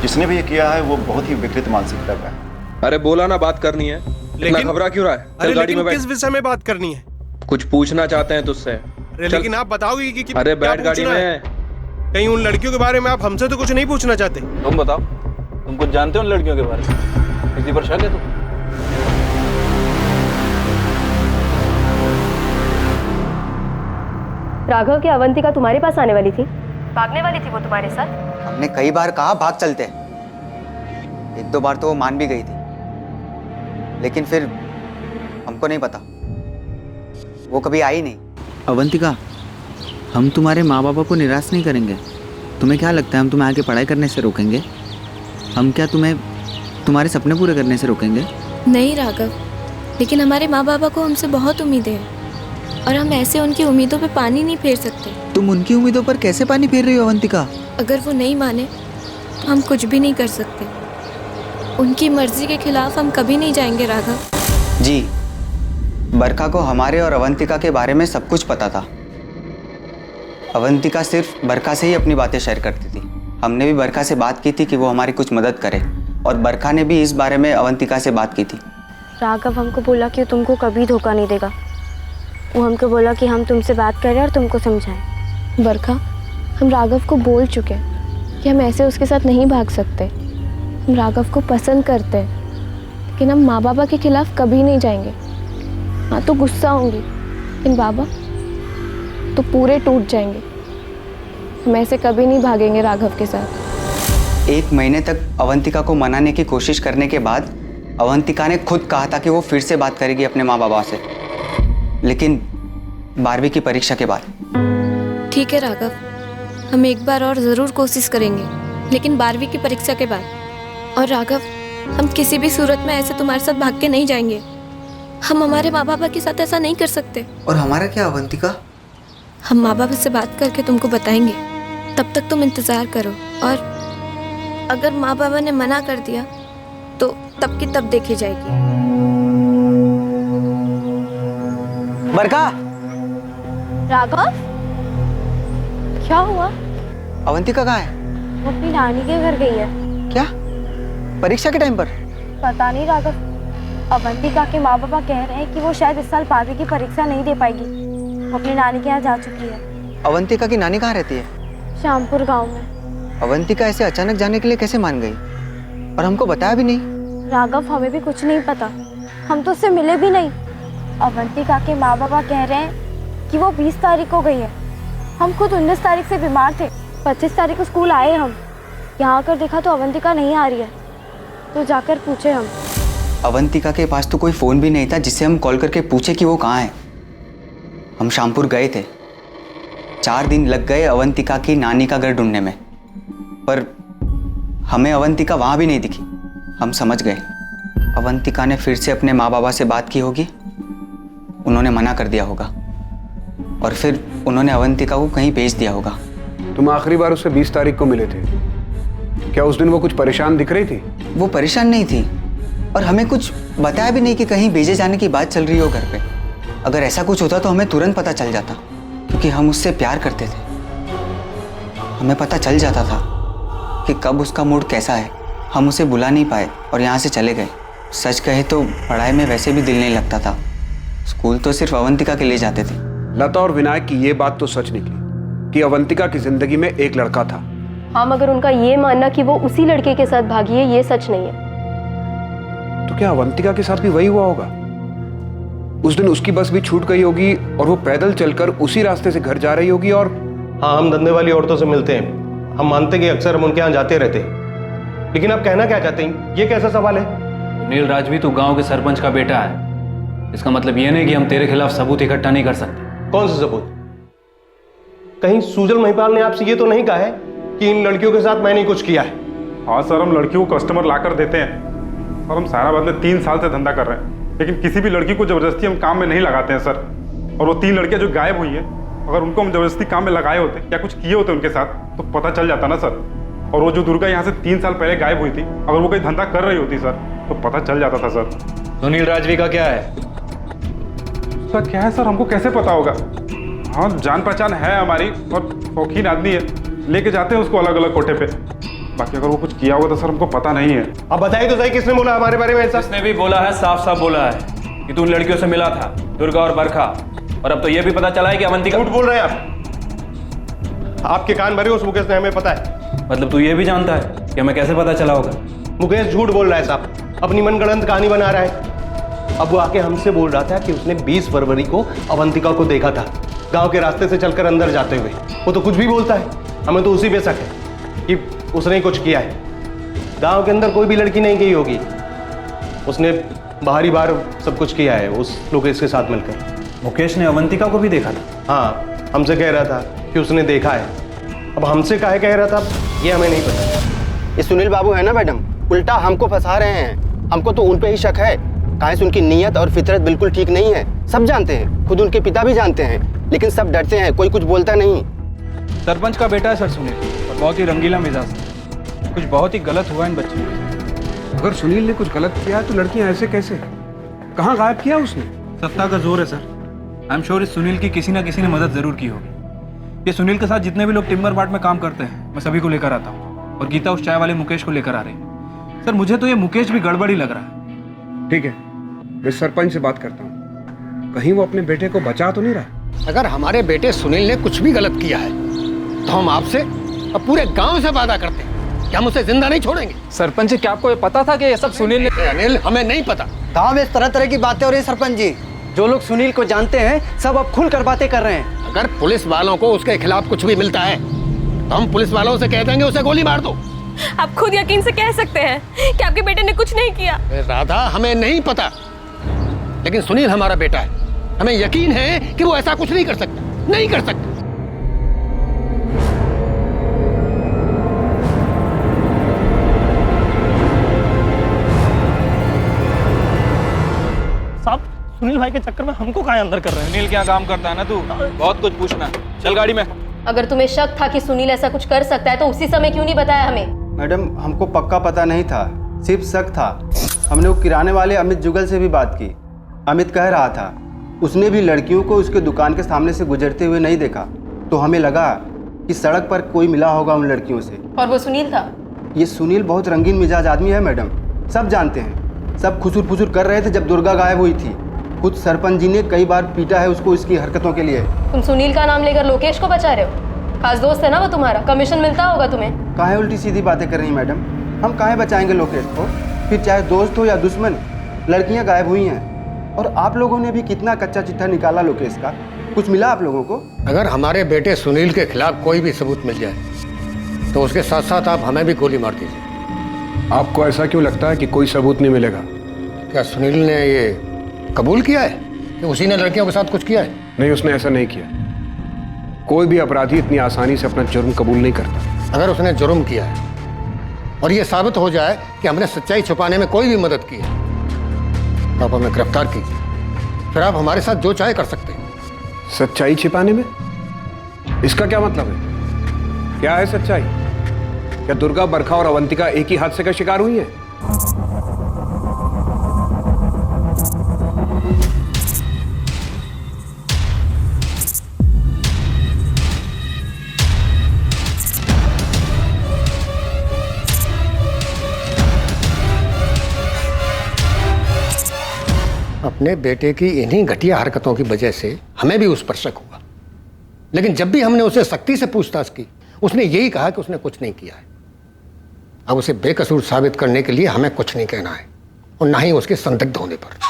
जिसने भी ये किया है वो बहुत ही विकृत मानसिकता का है। अरे बोला ना, बात करनी है। इतना घबरा क्यों रहा है? चल गाड़ी में बैठ। किस विषय में बात करनी है? कुछ पूछना चाहते हैं तुझसे। लेकिन आप बताओगे कि अरे बैठ गाड़ी में। कहीं उन लड़कियों के बारे में आप हमसे तो कुछ नहीं पूछना चाहते? तुम बताओ, तुम कुछ जानते हो उन लड़कियों के बारे में? किसी पर शक है तुम? राघव की अवंतिका तुम्हारे पास आने वाली थी? भागने वाली थी वो तुम्हारे साथ? हमने कई बार कहा भाग चलते, एक दो बार तो वो मान भी गई थी, लेकिन फिर हमको नहीं पता, वो कभी आई नहीं। अवंतिका, हम तुम्हारे माँ बाबा को निराश नहीं करेंगे। तुम्हें क्या लगता है हम तुम्हें आगे पढ़ाई करने से रोकेंगे? हम क्या तुम्हें तुम्हारे सपने पूरे करने से रोकेंगे? नहीं राघव, लेकिन हमारे माँ बाबा को हमसे बहुत उम्मीदें हैं और हम ऐसे उनकी उम्मीदों पे पानी नहीं फेर सकते। तुम उनकी उम्मीदों पर कैसे पानी फेर रही हो अवंतिका? अगर वो नहीं माने तो हम कुछ भी नहीं कर सकते। उनकी मर्जी के खिलाफ हम कभी नहीं जाएंगे राघव। जी, बरखा को हमारे और अवंतिका के बारे में सब कुछ पता था। अवंतिका सिर्फ बरखा से ही अपनी बातें शेयर करती थी। हमने भी बरखा से बात की थी कि वो हमारी कुछ मदद करे, और बरखा ने भी इस बारे में अवंतिका से बात की थी। राघव हमको बोला कि तुमको कभी धोखा नहीं देगा। वो हमको बोला कि हम तुमसे बात करें और तुमको समझाएं। बरखा, हम राघव को बोल चुके कि हम ऐसे उसके साथ नहीं भाग सकते। हम राघव को पसंद करते हैं, लेकिन हम माँ बाबा के खिलाफ कभी नहीं जाएंगे। हाँ तो गुस्सा होंगी, लेकिन बाबा तो पूरे टूट जाएंगे। हम ऐसे कभी नहीं भागेंगे राघव के साथ। 1 महीने तक अवंतिका को मनाने की कोशिश करने के बाद अवंतिका ने खुद कहा था कि वो फिर से बात करेगी अपने माँ बाबा से, लेकिन 12वीं की परीक्षा के बाद। ठीक है राघव, हम एक बार और ज़रूर कोशिश करेंगे, लेकिन 12वीं की परीक्षा के बाद। और राघव, हम किसी भी सूरत में ऐसे तुम्हारे साथ भाग के नहीं जाएंगे। हम हमारे माँ बाबा के साथ ऐसा नहीं कर सकते। और हमारा क्या अवंतिका? हम माँ बाबा से बात करके तुमको बताएंगे, तब तक तुम इंतज़ार करो। और अगर माँ बाबा ने मना कर दिया तो तब की तब देखी जाएगी। बरखा! राघव, क्या हुआ? अवंतिका कहाँ है? वो अपनी नानी के घर गई है। क्या? परीक्षा के टाइम पर? पता नहीं राघव, अवंतिका के माँ बाबा कह रहे हैं कि वो शायद इस साल 12वीं की परीक्षा नहीं दे पाएगी। वो अपनी नानी के यहाँ जा चुकी है। अवंतिका की नानी कहाँ रहती है? श्यामपुर गांव में। अवंतिका ऐसे अचानक जाने के लिए कैसे मान गई, और हमको बताया भी नहीं? राघव, हमें भी कुछ नहीं पता, हम तो उससे मिले भी नहीं। अवंतिका के माँ बाबा कह रहे हैं कि वो 20 तारीख को गई है। हम खुद 19 तारीख से बीमार थे। 25 तारीख को स्कूल आए हम, यहाँ आकर देखा तो अवंतिका नहीं आ रही है, तो जाकर पूछे हम। अवंतिका के पास तो कोई फ़ोन भी नहीं था जिससे हम कॉल करके पूछे कि वो कहाँ है। हम श्यामपुर गए थे, 4 दिन लग गए अवंतिका की नानी का घर ढूंढने में, पर हमें अवंतिका वहाँ भी नहीं दिखी। हम समझ गए अवंतिका ने फिर से अपने माँ बाबा से बात की होगी, उन्होंने मना कर दिया होगा, और फिर उन्होंने अवंतिका को कहीं भेज दिया होगा। तुम आखिरी बार उससे 20 तारीख को मिले थे, क्या उस दिन वो कुछ परेशान दिख रही थी? वो परेशान नहीं थी, और हमें कुछ बताया भी नहीं कि कहीं भेजे जाने की बात चल रही हो घर पे। अगर ऐसा कुछ होता तो हमें तुरंत पता चल जाता, क्योंकि हम उससे प्यार करते थे। हमें पता चल जाता था कि कब उसका मूड कैसा है। हम उसे बुला नहीं पाए और यहाँ से चले गए। सच कहे तो पढ़ाई में वैसे भी दिल नहीं लगता था। स्कूल तो सिर्फ अवंतिका के लिए जाते थे। लता और विनायक की ये बात तो सच निकली कि अवंतिका की जिंदगी में एक लड़का था। हाँ, मगर उनका ये मानना कि वो उसी लड़के के साथ भागी है, ये सच नहीं है। तो क्या अवंतिका के साथ भी वही हुआ होगा? उस दिन उसकी बस भी छूट गई होगी और वो पैदल चलकर उसी रास्ते से घर जा रही होगी। और हाँ, हम धंधे वाली औरतों से मिलते हैं, हम मानते कि अक्सर हम उनके यहाँ जाते रहते हैं, लेकिन आप कहना क्या चाहते हैं? ये कैसा सवाल है? सुनील राजवी तू गांव के सरपंच का बेटा है, इसका मतलब ये नहीं कि हम तेरे खिलाफ सबूत इकट्ठा नहीं कर सकते। कौन सा सबूत? कहीं सुजल महिपाल ने आपसे ये तो नहीं कहा है कि इन लड़कियों के साथ मैंने कुछ किया है? हाँ सर, हम लड़कियों को कस्टमर लाकर देते हैं और हम सायराबाद में 3 साल से धंधा कर रहे हैं, लेकिन किसी भी लड़की को जबरदस्ती हम काम में नहीं लगाते हैं सर। और वो 3 लड़कियां जो गायब हुई हैं, अगर उनको हम जबरदस्ती काम में लगाए होते या कुछ किए होते उनके साथ तो पता चल जाता ना सर। और वो जो दुर्गा यहाँ से 3 साल पहले गायब हुई थी, अगर वो कोई धंधा कर रही होती सर तो पता चल जाता था सर। सुनील राजवी का क्या है? सर क्या है सर, हमको कैसे पता होगा? हाँ, जान पहचान है हमारी और शौकीन आदमी है, लेके जाते हैं उसको अलग अलग कोठे पे। बाकी अगर वो कुछ किया होगा तो सर हमको पता नहीं है। अब बताइए तो सही, किसने बोला हमारे बारे में ऐसा? इसने भी बोला है, साफ साफ बोला है कि तू उन लड़कियों से मिला था, दुर्गा और बरखा। और अब तो ये भी पता चला है कि अवंतिका। झूठ बोल रहे हैं आप। आपके कान भरे उस मुकेश ने, हमें पता है। मतलब तू ये भी जानता है कि हमें कैसे पता चला होगा? मुकेश झूठ बोल रहा है साहब, अपनी मनगढ़ंत कहानी बना रहा है। अब वो आके हमसे बोल रहा था कि उसने 20 फरवरी को अवंतिका को देखा था गांव के रास्ते से चलकर अंदर जाते हुए। वो तो कुछ भी बोलता है, हमें तो उसी पे शक है कि उसने कुछ किया है। गांव के अंदर कोई भी लड़की नहीं गई होगी, उसने बाहरी बार सब कुछ किया है उस लोकेश के साथ मिलकर। मुकेश ने अवंतिका को भी देखा था? हाँ, हमसे कह रहा था कि उसने देखा है। अब हमसे काहे कह रहा था ये हमें नहीं पता। ये सुनील बाबू है ना मैडम, उल्टा हमको फंसा रहे हैं। हमको तो उन पे ही शक है। काहे से उनकी नीयत और फितरत बिल्कुल ठीक नहीं है, सब जानते हैं, खुद उनके पिता भी जानते हैं, लेकिन सब डरते हैं, कोई कुछ बोलता नहीं। सरपंच का बेटा है सर सुनील, और बहुत ही रंगीला मिजाज है। कुछ बहुत ही गलत हुआ इन बच्चों के। अगर सुनील ने कुछ गलत किया तो लड़कियां ऐसे कैसे? कहाँ गायब किया उसने? सत्ता का जोर है सर। आई एम श्योर इस सुनील की किसी ना किसी ने मदद जरूर की होगी। ये सुनील के साथ जितने भी लोग टिम्बर मार्ट में काम करते हैं, मैं सभी को लेकर आता हूँ, और गीता उस चाय वाले मुकेश को लेकर आ रही है। सर मुझे तो ये मुकेश भी गड़बड़ी लग रहा है। ठीक है, मैं सरपंच से बात करता हूँ, कहीं वो अपने बेटे को बचा तो नहीं रहा। अगर हमारे बेटे सुनील ने कुछ भी गलत किया है तो हम आपसे और पूरे गांव से वादा करते हैं कि हम उसे जिंदा नहीं छोड़ेंगे। सरपंच जी, क्या आपको ये पता था कि ये सब सुनील ने? अनिल, हमें नहीं पता। गांव में तरह तरह की बातें हो रही है सरपंच जी। जो लोग सुनील को जानते हैं सब अब खुलकर बातें कर रहे हैं। अगर पुलिस वालों को उसके खिलाफ कुछ भी मिलता है तो हम पुलिस वालों से कह देंगे उसे गोली मार दो। आप खुद यकीन से कह सकते हैं कि आपके बेटे ने कुछ नहीं किया। राधा, हमें नहीं पता, लेकिन सुनील हमारा बेटा है, हमें यकीन है कि वो ऐसा कुछ नहीं कर सकता, नहीं कर सकता। साहब, सुनील भाई के चक्कर में हमको कहाँ अंदर कर रहे हैं? सुनील क्या काम करता है ना तू, बहुत कुछ पूछना। चल गाड़ी में। अगर तुम्हें शक था कि सुनील ऐसा कुछ कर सकता है तो उसी समय क्यों नहीं बताया हमें? मैडम, हमको पक्का पता नहीं था, सिर्फ शक था। हमने वो किराने वाले अमित जुगल से भी बात की। अमित कह रहा था उसने भी लड़कियों को उसके दुकान के सामने से गुजरते हुए नहीं देखा, तो हमें लगा कि सड़क पर कोई मिला होगा उन लड़कियों से। और वो सुनील था? ये सुनील बहुत रंगीन मिजाज आदमी है मैडम, सब जानते हैं। सब खुसुर फुसुर कर रहे थे जब दुर्गा गायब हुई थी। खुद सरपंच जी ने कई बार पीटा है उसको इसकी हरकतों के लिए। तुम सुनील का नाम लेकर लोकेश को बचा रहे हो? खास दोस्त है ना वो तुम्हारा, कमीशन मिलता होगा तुम्हें। काहे उल्टी सीधी बातें कर रही हैं मैडम? हम काहे बचाएंगे लोकेश को? फिर चाहे दोस्त हो या दुश्मन, लड़कियां गायब हुई हैं। और आप लोगों ने भी कितना कच्चा चिट्ठा निकाला लोकेश का, कुछ मिला आप लोगों को? अगर हमारे बेटे सुनील के खिलाफ कोई भी सबूत मिल जाए तो उसके साथ साथ आप हमें भी गोली मार दीजिए। आपको ऐसा क्यों लगता है कि कोई सबूत नहीं मिलेगा? क्या सुनील ने ये कबूल किया है कि उसी ने लड़कियों के साथ कुछ किया है? नहीं, उसने ऐसा नहीं किया। कोई भी अपराधी इतनी आसानी से अपना जुर्म कबूल नहीं करता। अगर उसने जुर्म किया है और ये साबित हो जाए कि हमने सच्चाई छुपाने में कोई भी मदद की है तो आप हमें गिरफ्तार कीजिए, फिर आप हमारे साथ जो चाहे कर सकते हैं। सच्चाई छिपाने में? इसका क्या मतलब है? क्या है सच्चाई? क्या दुर्गा, बरखा और अवंतिका एक ही हादसे का शिकार हुई है? अपने बेटे की इन्हीं घटिया हरकतों की वजह से हमें भी उस पर शक हुआ, लेकिन जब भी हमने उसे सख्ती से पूछताछ की उसने यही कहा कि उसने कुछ नहीं किया है। अब उसे बेकसूर साबित करने के लिए हमें कुछ नहीं कहना है और ना ही उसके संदिग्ध होने पर।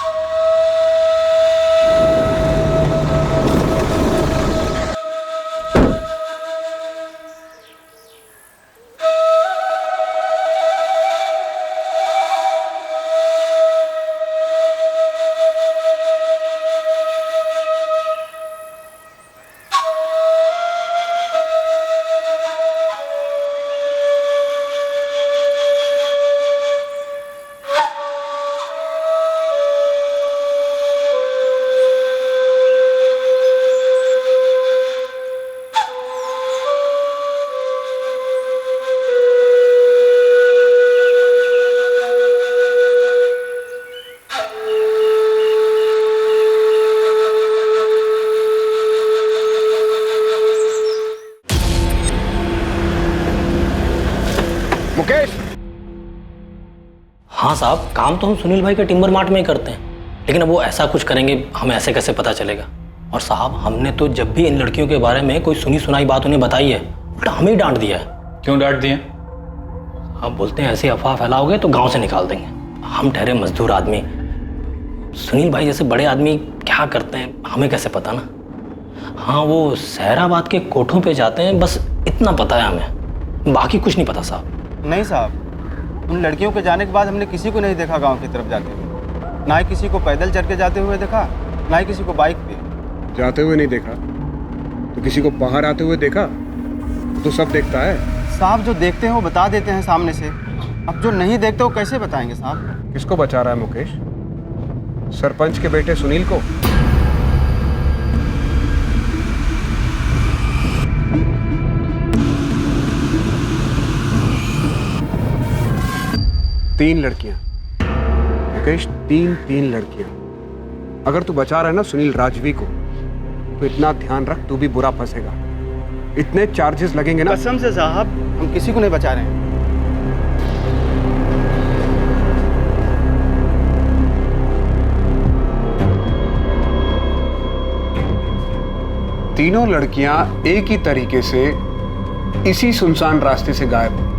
हाँ साहब, काम तो हम सुनील भाई के टिम्बर मार्ट में ही करते हैं, लेकिन अब वो ऐसा कुछ करेंगे हमें ऐसे कैसे पता चलेगा। और साहब हमने तो जब भी इन लड़कियों के बारे में कोई सुनी सुनाई बात उन्हें बताई है, उल्टा हमें ही डांट दिया है। क्यों डांट दिए? आप बोलते हैं ऐसी अफवाह फैलाओगे तो गांव से निकाल देंगे। हम ठहरे मजदूर आदमी, सुनील भाई जैसे बड़े आदमी क्या करते हैं हमें कैसे पता ना। हाँ वो सहराबाद के कोठों पे जाते हैं, बस इतना पता है हमें, बाकी कुछ नहीं पता साहब। नहीं साहब, उन लड़कियों के जाने के बाद हमने किसी को नहीं देखा गांव की तरफ जाते हुए। ना ही किसी को पैदल चल के जाते हुए देखा, ना ही किसी को बाइक पे जाते हुए नहीं देखा तो किसी को बाहर आते हुए देखा तो सब देखता है साहब। जो देखते हैं वो बता देते हैं सामने से, अब जो नहीं देखते वो कैसे बताएंगे साहब। किसको बचा रहा है मुकेश? सरपंच के बेटे सुनील को? तीन लड़कियां मुकेश, तीन लड़कियां। अगर तू बचा रहा है ना सुनील राजवी को, तो इतना ध्यान रख तू भी बुरा फंसेगा। इतने चार्जेस लगेंगे ना। कसम से साहब हम किसी को नहीं बचा रहे हैं। तीनों लड़कियां एक ही तरीके से इसी सुनसान रास्ते से गायब हुई,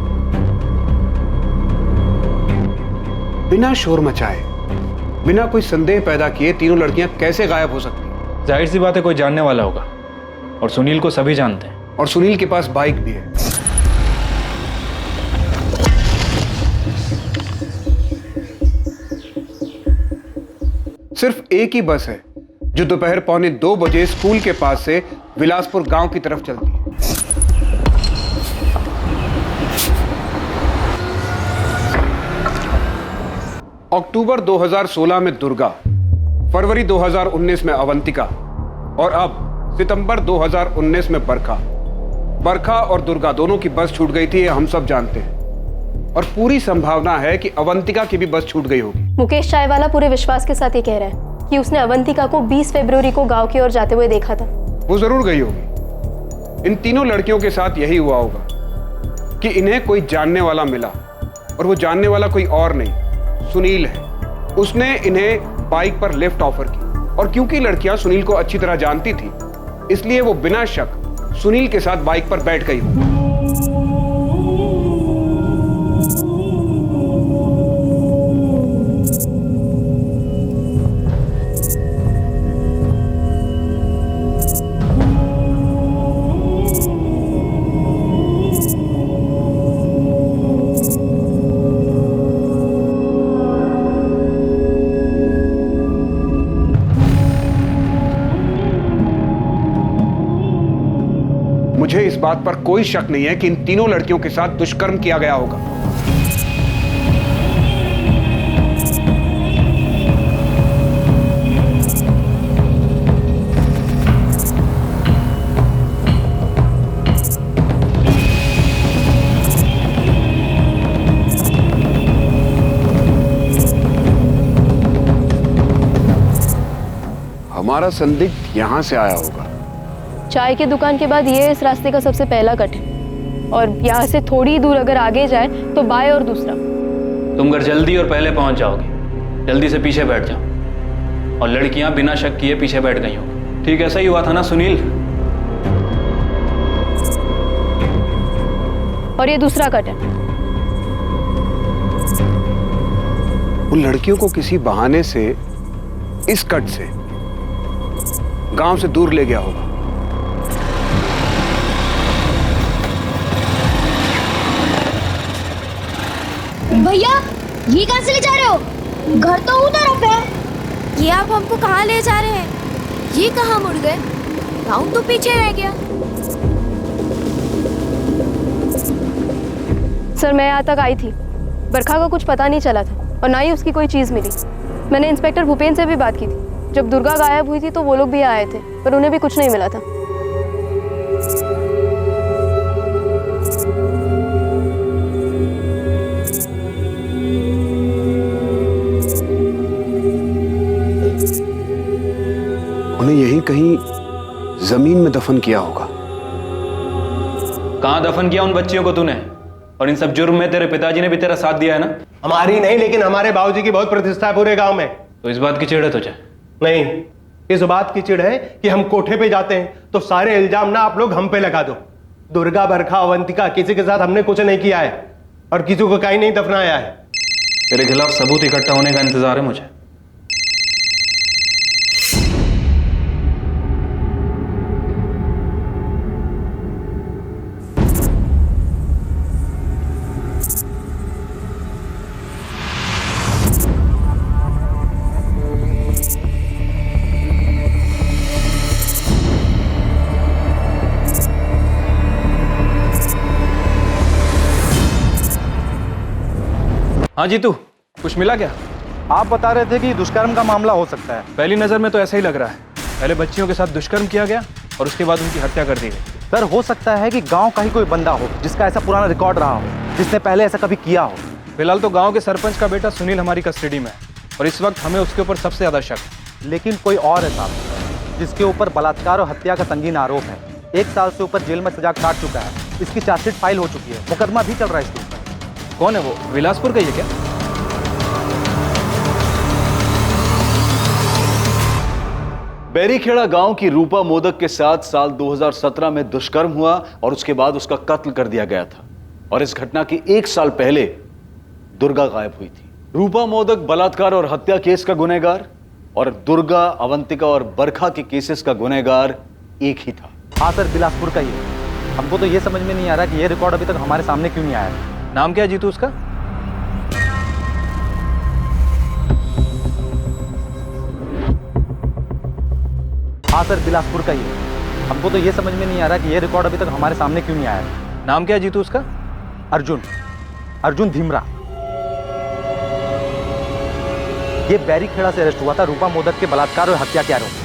बिना शोर मचाए, बिना कोई संदेह पैदा किए। तीनों लड़कियां कैसे गायब हो सकती हैं? जाहिर सी बात है कोई जानने वाला होगा, और सुनील को सभी जानते हैं। और सुनील के पास बाइक भी है। सिर्फ एक ही बस है जो दोपहर 1:45 बजे स्कूल के पास से विलासपुर गांव की तरफ चलती है। अक्टूबर 2016 में दुर्गा, फरवरी 2019 में अवंतिका और अब सितंबर 2019 में बरखा और दुर्गा दोनों की बस छूट गई थी, ये हम सब जानते हैं। और पूरी संभावना है कि अवंतिका की भी बस छूट गई होगी। मुकेश चायवाला पूरे विश्वास के साथ ये कह रहा है कि उसने अवंतिका को 20 फरवरी को गांव की ओर जाते हुए देखा था। वो जरूर गई होगी। इन तीनों लड़कियों के साथ यही हुआ होगा कि इन्हें कोई जानने वाला मिला, और वो जानने वाला कोई और नहीं, सुनील है। उसने इन्हें बाइक पर लिफ्ट ऑफर की, और क्योंकि लड़कियां सुनील को अच्छी तरह जानती थी, इसलिए वो बिना शक सुनील के साथ बाइक पर बैठ गई होगी। मुझे इस बात पर कोई शक नहीं है कि इन तीनों लड़कियों के साथ दुष्कर्म किया गया होगा। हमारा संदिग्ध यहां से आया होगा। चाय की दुकान के बाद ये इस रास्ते का सबसे पहला कट है, और यहाँ से थोड़ी दूर अगर आगे जाए तो बाएं और दूसरा। तुम घर जल्दी और पहले पहुंच जाओगे, जल्दी से पीछे बैठ जाओ। और लड़कियां बिना शक किए पीछे बैठ गई होंगी। ठीक ऐसा ही हुआ था ना सुनील? और ये दूसरा कट है। उन लड़कियों को किसी बहाने से इस कट से गांव से दूर ले गया होगा। भैया ये कहां से ले जा रहे हो? घर तो उधर है। ये आप हमको कहां ले जा रहे हैं? ये कहां मुड़ गए? गाँव तो पीछे रह गया। सर मैं यहाँ तक आई थी, बरखा का कुछ पता नहीं चला था और ना ही उसकी कोई चीज़ मिली। मैंने इंस्पेक्टर भूपेन से भी बात की थी। जब दुर्गा गायब हुई थी तो वो लोग भी आए थे, पर उन्हें भी कुछ नहीं मिला था। उन्हें यहीं कहीं जमीन में दफन किया होगा। कहां दफन किया उन बच्चियों को तूने? और इन सब जुर्म में तेरे पिताजी ने भी तेरा साथ दिया है ना? हमारी नहीं, लेकिन हमारे बाबूजी की बहुत प्रतिष्ठा है पूरे गांव में। तो इस बात की चिढ़ है तुझे? नहीं, इस बात की चिढ़ है कि हम कोठे पे जाते हैं तो सारे इल्जाम ना आप लोग हम पे लगा दो। दुर्गा, बरखा, अवंतिका, किसी के साथ हमने कुछ नहीं किया है और किसी को कहीं नहीं दफनाया है। तेरे खिलाफ सबूत इकट्ठा होने का इंतजार है मुझे। हाँ जीतू, कुछ मिला क्या? आप बता रहे थे कि दुष्कर्म का मामला हो सकता है। पहली नजर में तो ऐसा ही लग रहा है। पहले बच्चियों के साथ दुष्कर्म किया गया और उसके बाद उनकी हत्या कर दी गई। सर, हो सकता है कि गांव का ही कोई बंदा हो जिसका ऐसा पुराना रिकॉर्ड रहा हो, जिसने पहले ऐसा कभी किया हो। फिलहाल तो गांव के सरपंच का बेटा सुनील हमारी कस्टडी में है और इस वक्त हमें उसके ऊपर सबसे ज्यादा शक है। लेकिन कोई और है साहब जिसके ऊपर बलात्कार और हत्या का संगीन आरोप है। 1 साल से ऊपर जेल में सजा काट चुका है। इसकी चार्जशीट फाइल हो चुकी है, मुकदमा भी चल रहा है इसके ऊपर। कौन है वो? बिलासपुर का ही है क्या? बैरीखेड़ा गांव की रूपा मोदक के साथ साल 2017 में दुष्कर्म हुआ और उसके बाद उसका कत्ल कर दिया गया था। और इस घटना के 1 साल पहले दुर्गा गायब हुई थी। रूपा मोदक बलात्कार और हत्या केस का गुनहगार और दुर्गा, अवंतिका और बरखा के केसेस का गुनहगार एक ही था। हाँ सर, बिलासपुर का ही है। हमको तो ये समझ में नहीं आ रहा कि ये रिकॉर्ड अभी तक हमारे सामने क्यों नहीं आया। नाम क्या है जीतू उसका? हाँ सर, बिलासपुर का ही है। हमको तो ये समझ में नहीं आ रहा कि ये रिकॉर्ड अभी तक हमारे सामने क्यों नहीं आया। नाम क्या है जीतू उसका? अर्जुन धीमरा। ये बैरीखेड़ा से अरेस्ट हुआ था रूपा मोदक के बलात्कार और हत्या के आरोप में।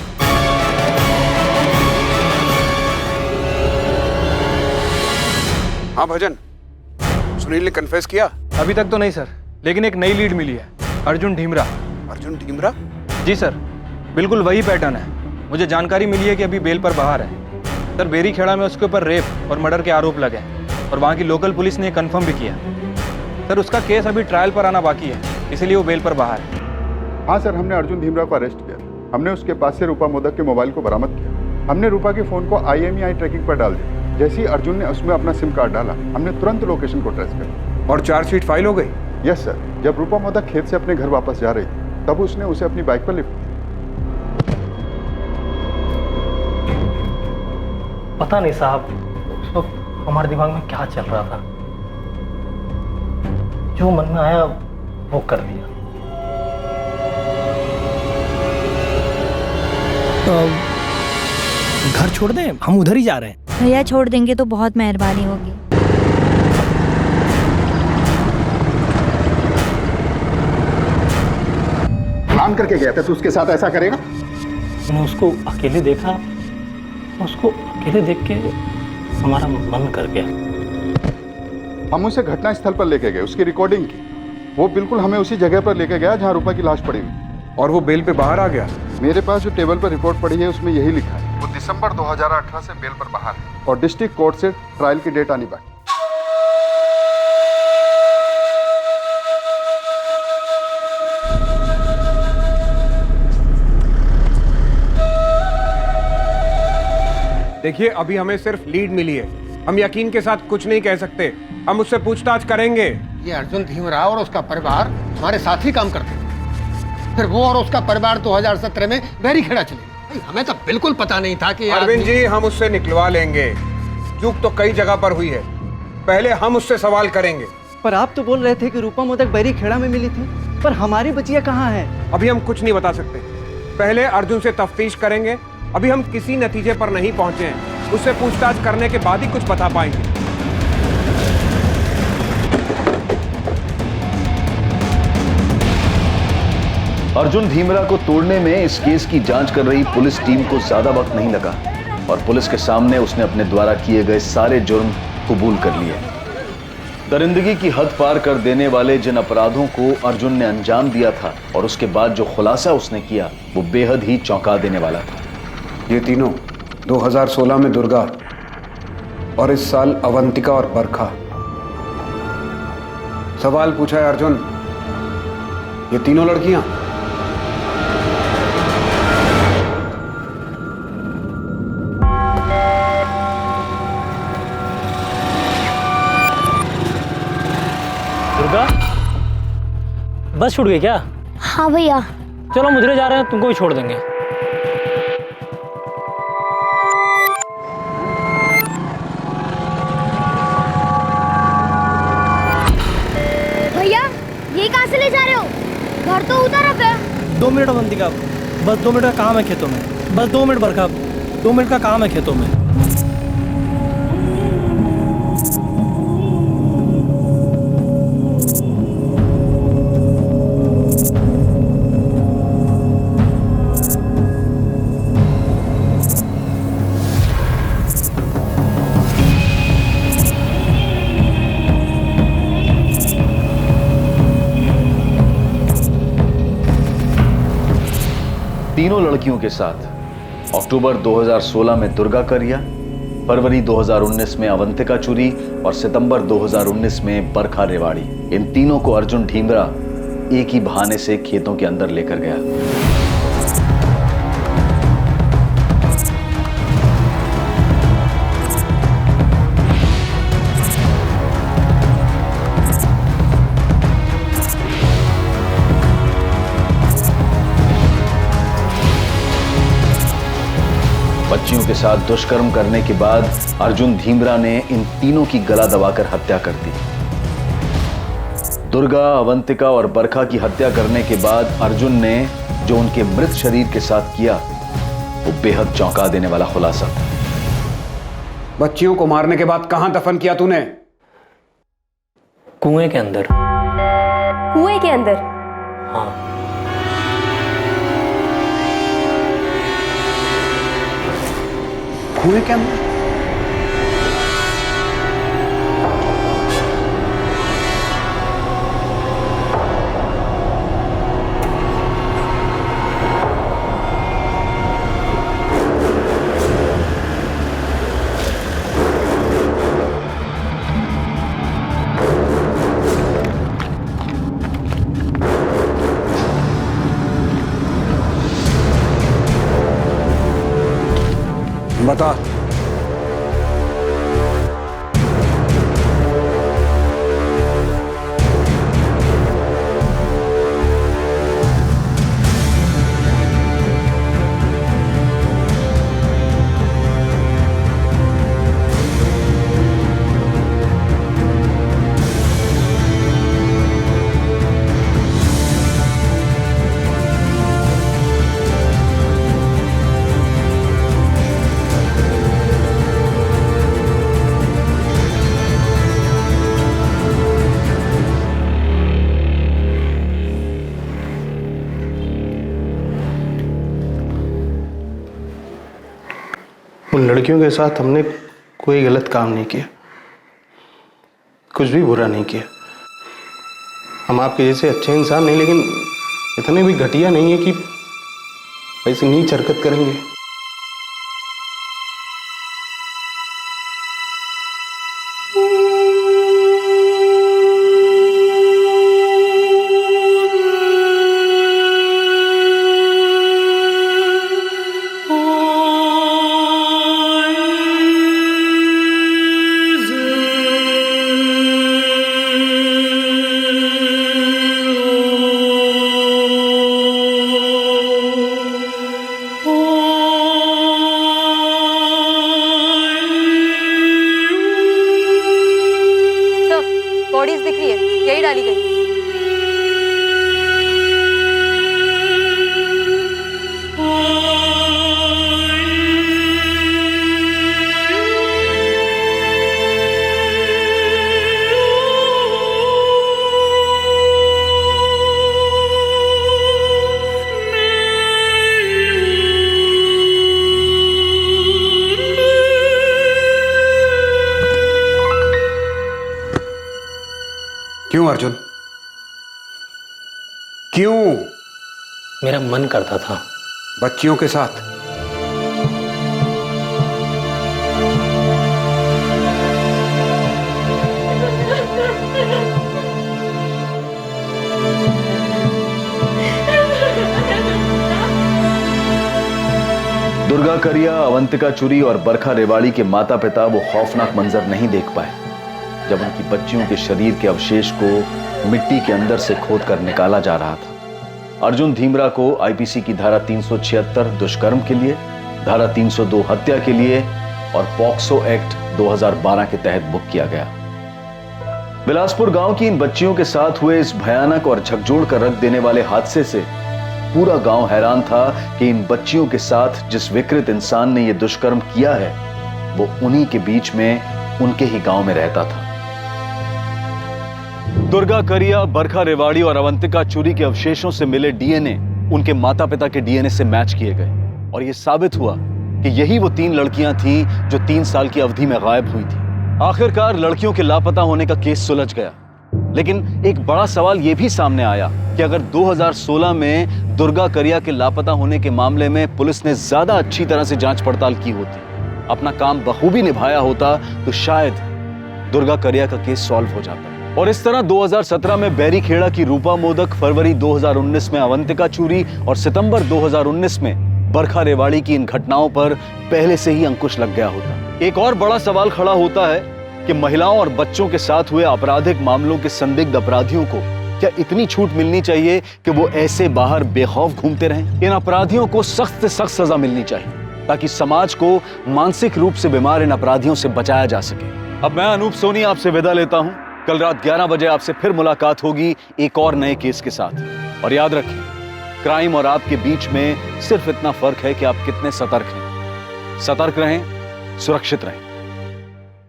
हाँ भजन, सुनील ने कन्फेस किया? अभी तक तो नहीं सर, लेकिन एक नई लीड मिली है। अर्जुन ढीमरा। अर्जुन ढीमरा? जी सर, बिल्कुल वही पैटर्न है। मुझे जानकारी मिली है कि अभी बेल पर बाहर है। सर, बैरीखेड़ा में उसके ऊपर रेप और मर्डर के आरोप लगे और वहाँ की लोकल पुलिस ने कंफर्म भी किया। सर, उसका केस अभी ट्रायल पर आना बाकी है, इसलिए वो बेल पर बाहर है। हाँ सर, हमने अर्जुन धीमरा को अरेस्ट किया। हमने उसके पास से रूपा मोदक के मोबाइल को बरामद किया। हमने रूपा के फोन को IMEI ट्रैकिंग पर डाल दिया। जैसे ही अर्जुन ने उसमें अपना सिम कार्ड डाला, हमने तुरंत लोकेशन को ट्रेस किया। और चार्जशीट फाइल हो गई? Yes sir. जब रूपा मोदक खेत से अपने घर वापस जा रही थी, तब उसने उसे अपनी बाइक पर लिफ्ट किया। पता नहीं साहब, उस वक्त हमारे दिमाग में क्या चल रहा था। जो मन में आया वो कर दिया। तो घर छोड़ दें, हम उधर ही जा रहे हैं। भैया छोड़ देंगे तो बहुत मेहरबानी होगी। प्लान करके गया था तो उसके साथ ऐसा करेगा? मैंने उसको अकेले देखा, उसको अकेले देख के हमारा मन कर गया। हम उसे घटना स्थल पर लेके गए, उसकी रिकॉर्डिंग की। वो बिल्कुल हमें उसी जगह पर लेके गया जहाँ रूपा की लाश पड़ी हुई। और वो बेल पे बाहर आ गया? मेरे पास जो टेबल पर रिपोर्ट पड़ी है उसमें यही लिखा है। वो दिसंबर 2018 से बेल पर बाहर है और डिस्ट्रिक्ट कोर्ट से ट्रायल की डेट आनी बाकी। देखिए, अभी हमें सिर्फ लीड मिली है। हम यकीन के साथ कुछ नहीं कह सकते। हम उससे पूछताछ करेंगे। ये अर्जुन धीमरा और उसका परिवार हमारे साथ ही काम करते थे। फिर वो और उसका परिवार 2017 में बैरीखेड़ा चले गए। हमें तो बिल्कुल पता नहीं था कि अरविंद जी, हम उससे निकलवा लेंगे। चूक तो कई जगह पर हुई है, पहले हम उससे सवाल करेंगे। पर आप तो बोल रहे थे कि रूपा मोदक बैरीखेड़ा में मिली थी, पर हमारी बचिया कहाँ है? अभी हम कुछ नहीं बता सकते। पहले अर्जुन से तफ्तीश करेंगे। अभी हम किसी नतीजे पर नहीं पहुंचे हैं। उससे पूछताछ करने के बाद ही कुछ बता पाएंगे। अर्जुन धीमरा को तोड़ने में इस केस की जांच कर रही पुलिस टीम को ज्यादा वक्त नहीं लगा और पुलिस के सामने उसने अपने द्वारा किए गए सारे जुर्म कबूल कर लिए। दरिंदगी की हद पार कर देने वाले जिन अपराधों को अर्जुन ने अंजाम दिया था और उसके बाद जो खुलासा उसने किया, वो बेहद ही चौंका देने वाला था। ये तीनों 2016 में दुर्गा और इस साल अवंतिका और बरखा, सवाल पूछा है अर्जुन। ये तीनों लड़कियां दुर्गा, बस छूट गई क्या? हाँ भैया। चलो मुझे जा रहे हैं, तुमको भी छोड़ देंगे। भैया ये कहाँ से ले जा रहे हो? घर तो उधर है। 2 मिनट अवंतिका, बस 2 मिनट का काम है खेतों में। बस 2 मिनट बरखा, 2 मिनट का काम है खेतों में। तीनों लड़कियों के साथ अक्टूबर 2016 में दुर्गा करिया, फरवरी 2019 में अवंतिका चुरी और सितंबर 2019 में बरखा रेवाड़ी, इन तीनों को अर्जुन ढीमरा एक ही बहाने से खेतों के अंदर लेकर गया। बच्चियों के साथ दुष्कर्म करने के बाद अर्जुन ढीमरा ने इन तीनों की गला दबाकर हत्या कर दी। दुर्गा, अवंतिका और बरखा की हत्या करने के बाद अर्जुन ने जो उनके मृत शरीर के साथ किया वो बेहद चौंका देने वाला खुलासा था। बच्चियों को मारने के बाद कहां दफन किया तूने? कुएं के अंदर। कुएं के अंदर? हाँ। कुएं के अंदर? बता। उन लड़कियों के साथ हमने कोई गलत काम नहीं किया, कुछ भी बुरा नहीं किया। हम आपके जैसे अच्छे इंसान नहीं, लेकिन इतने भी घटिया नहीं है कि ऐसी नीच हरकत करेंगे। बॉडीज दिख रही है, यही डाली गई। क्यों अर्जुन? क्यों? मेरा मन करता था। बच्चियों के साथ? करिया, अवंतिका चुरी और बरखा रेवाड़ी के माता पिता वो खौफनाक मंजर नहीं देख पाए जब उनकी बच्चियों के शरीर के अवशेष को मिट्टी के अंदर से खोद कर निकाला जा रहा था। अर्जुन धीमरा को आईपीसी की धारा 376 दुष्कर्म के लिए, धारा 302 हत्या के लिए और पॉक्सो एक्ट 2012 के तहत बुक किया गया। बिलासपुर गांव की इन बच्चियों के साथ हुए इस भयानक और झकझोर कर रख देने वाले हादसे से पूरा गांव हैरान था कि इन बच्चियों के साथ जिस विकृत इंसान ने यह दुष्कर्म किया है वो उन्हीं के बीच में उनके ही गांव में रहता था। दुर्गा करिया, बरखा रेवाड़ी और अवंतिका चुरी के अवशेषों से मिले डीएनए उनके माता पिता के डीएनए से मैच किए गए और यह साबित हुआ कि यही वो 3 लड़कियां थीं जो 3 साल की अवधि में गायब हुई थी। आखिरकार लड़कियों के लापता होने का केस सुलझ गया, लेकिन एक बड़ा सवाल यह भी सामने आया कि अगर 2016 में दुर्गा करिया के लापता होने के मामले में पुलिस ने ज्यादा अच्छी तरह से जांच पड़ताल की होती, अपना काम बखूबी निभाया होता, तो शायद दुर्गा करिया का केस सॉल्व हो जाता। और इस तरह 2017 में बैरीखेड़ा की रूपा मोदक, फरवरी 2019 में अवंतिका चुरी और सितंबर 2019 में बरखा रेवाड़ी की इन घटनाओं पर पहले से ही अंकुश लग गया होता। एक और बड़ा सवाल खड़ा होता है कि महिलाओं और बच्चों के साथ हुए आपराधिक मामलों के संदिग्ध अपराधियों को क्या इतनी छूट मिलनी चाहिए कि वो ऐसे बाहर बेखौफ घूमते रहें? इन अपराधियों को सख्त से सख्त सजा मिलनी चाहिए ताकि समाज को मानसिक रूप से बीमार इन अपराधियों से बचाया जा सके। अब मैं अनूप सोनी आपसे विदा लेता हूं। कल रात 11 बजे आपसे फिर मुलाकात होगी एक और नए केस के साथ। और याद रखें, क्राइम और आपके बीच में सिर्फ इतना फर्क है कि आप कितने सतर्क हैं। सतर्क रहें, सुरक्षित रहें।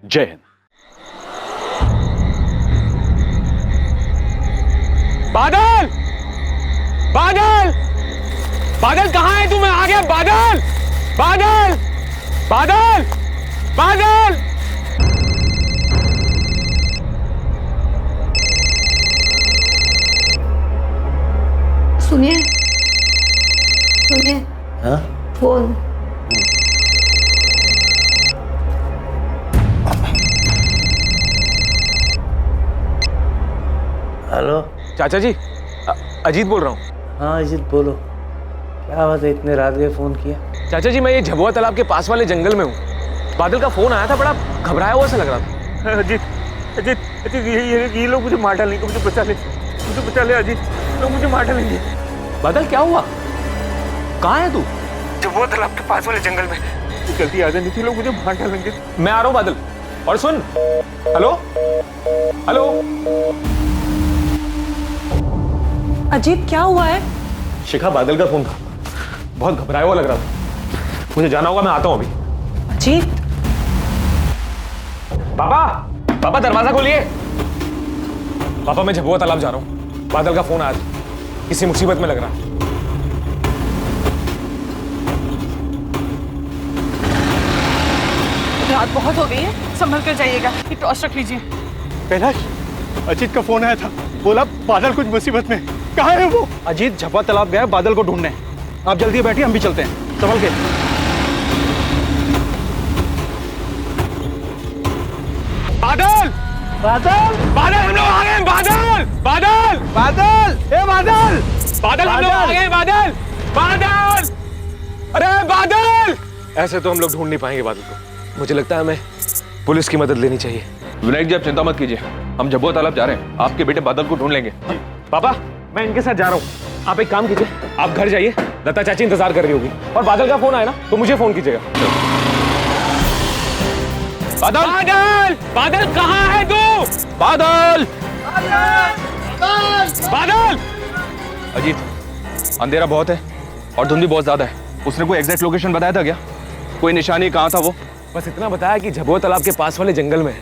जय हिंद। बादल, बादल, बादल कहाँ है तू? मैं आ गया। बादल, बादल, बादल, बादल। सुनिए, सुनिए। हाँ? फोन। हेलो चाचा जी, अजीत बोल रहा हूँ। हाँ अजीत बोलो, क्या बात है, इतने रात में फोन किया? चाचा जी, मैं ये झबुआ तालाब के पास वाले जंगल में हूँ। बादल का फोन आया था, बड़ा घबराया हुआ सा लग रहा था। अजीत, अजीत, अजीत, ये लोग मुझे मार डालेंगे, मुझे बचा ले, मुझे बचा ले अजीत, लोग मुझे मार डालेंगे। बादल क्या हुआ? कहाँ है तू? झबुआ तालाब के पास वाले जंगल में। जल्दी आ जाने थी, लोग मुझे मार डालेंगे। मैं आ रहा हूँ बादल। और सुन, हेलो, हेलो। अजीत क्या हुआ है? शिखा, बादल का फोन था, बहुत घबराया हुआ लग रहा था। मुझे जाना होगा, मैं आता हूँ अभी। अजीत। पापा, पापा दरवाजा खोलिए। पापा, मैं झबुआ तालाब जा रहा हूँ। बादल का फोन आया था, किसी मुसीबत में लग रहा है। रात बहुत हो गई है, संभल कर जाइएगा। ये टॉर्च रख लीजिए। कैलाश, अजीत का फोन आया था, बोला बादल कुछ मुसीबत में। कहाँ है वो? अजीत झबुआ तालाब गया बादल को ढूंढने। आप जल्दी बैठिए, हम भी चलते हैं, संभल के। बादल, बादल, बादल, हम लोग आ गए। बादल, बादल, बादल, ए बादल, बादल, हम लोग आ गए। बादल, बादल, अरे बादल। ऐसे तो हम लोग ढूंढ नहीं पाएंगे बादल को। मुझे लगता है हमें पुलिस की मदद लेनी चाहिए। विनायक जी, आप चिंता मत कीजिए, हम झबुआ तालाब जा रहे हैं, आपके बेटे बादल को ढूंढ लेंगे। पापा, मैं इनके साथ जा रहा हूँ। आप एक काम कीजिए, आप घर जाइए, लता चाची इंतजार कर रही होगी। और बादल का फोन आया ना तो मुझे फोन कीजिएगा। बादल, बादल, बादल कहाँ है तू? बादल, बादल। अजीत, अंधेरा बहुत है और धुंध भी बहुत ज्यादा है। उसने कोई एग्जैक्ट लोकेशन बताया था क्या? कोई निशानी कहाँ था वो? बस इतना बताया कि झबुआ तालाब के पास वाले जंगल में है।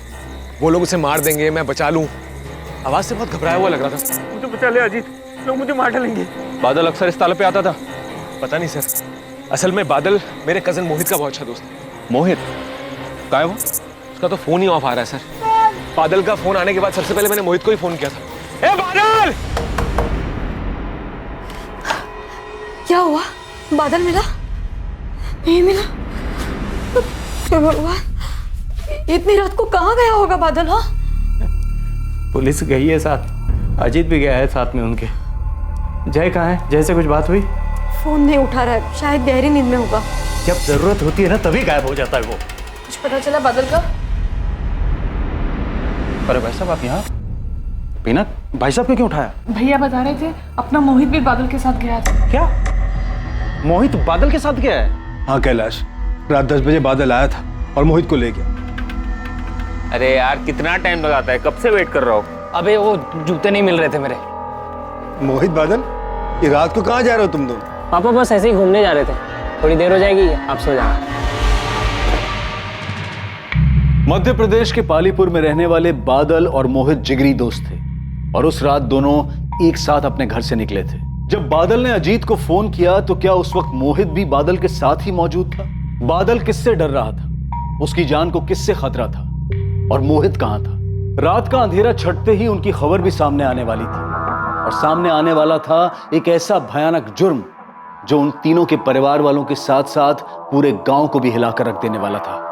वो लोग उसे मार देंगे, मैं बचा लूं। आवाज से बहुत घबराया हुआ लग रहा था। मुझे बचा ले अजीत, लोग मुझे मार डालेंगे। बादल अक्सर इस तालाब पे आता था? पता नहीं सर, असल में बादल मेरे कजन मोहित का बहुत अच्छा दोस्त है। मोहित कहाँ है वो? उसका तो फोन ही ऑफ आ रहा है सर। बादल का फोन आने के बाद सबसे पहले मैंने मोहित को ही फोन किया था। ए बादल! क्या हुआ? बादल मिला? नहीं मिला? हे भगवान, इतनी रात को कहाँ गया होगा बादल? हाँ, पुलिस गई है साथ, अजीत भी गया है साथ में उनके। जय कहाँ है? जय से कुछ बात हुई? फोन नहीं उठा रहा है, शायद गहरी नींद में होगा। जब जरूरत होती है ना तभी गायब हो जाता है वो। कुछ पता चला बादल का? अरे भाई साहब आप यहाँ? बीना, भाई साहब को क्यों उठाया? भैया बता रहे थे अपना मोहित भी बादल के साथ गया था। क्या मोहित बादल के साथ गया है? हाँ कैलाश, रात 10 बजे बादल आया था और मोहित को ले गया। अरे यार कितना टाइम लगाता है, कब से वेट कर रहा हूँ। अबे वो जूते नहीं मिल रहे थे मेरे। मोहित बादल, ये रात को कहाँ जा रहे हो तुम दोनों? पापा बस ऐसे ही घूमने जा रहे थे, थोड़ी देर हो जाएगी, आप सो जाना। मध्य प्रदेश के पालीपुर में रहने वाले बादल और मोहित जिगरी दोस्त थे और उस रात दोनों एक साथ अपने घर से निकले थे। जब बादल ने अजीत को फोन किया तो क्या उस वक्त मोहित भी बादल के साथ ही मौजूद था? बादल किससे डर रहा था? उसकी जान को किससे खतरा था? और मोहित कहां था? रात का अंधेरा छटते ही उनकी खबर भी सामने आने वाली थी और सामने आने वाला था एक ऐसा भयानक जुर्म जो उन तीनों के परिवार वालों के साथ साथ पूरे गांव को भी हिलाकर रख देने वाला था।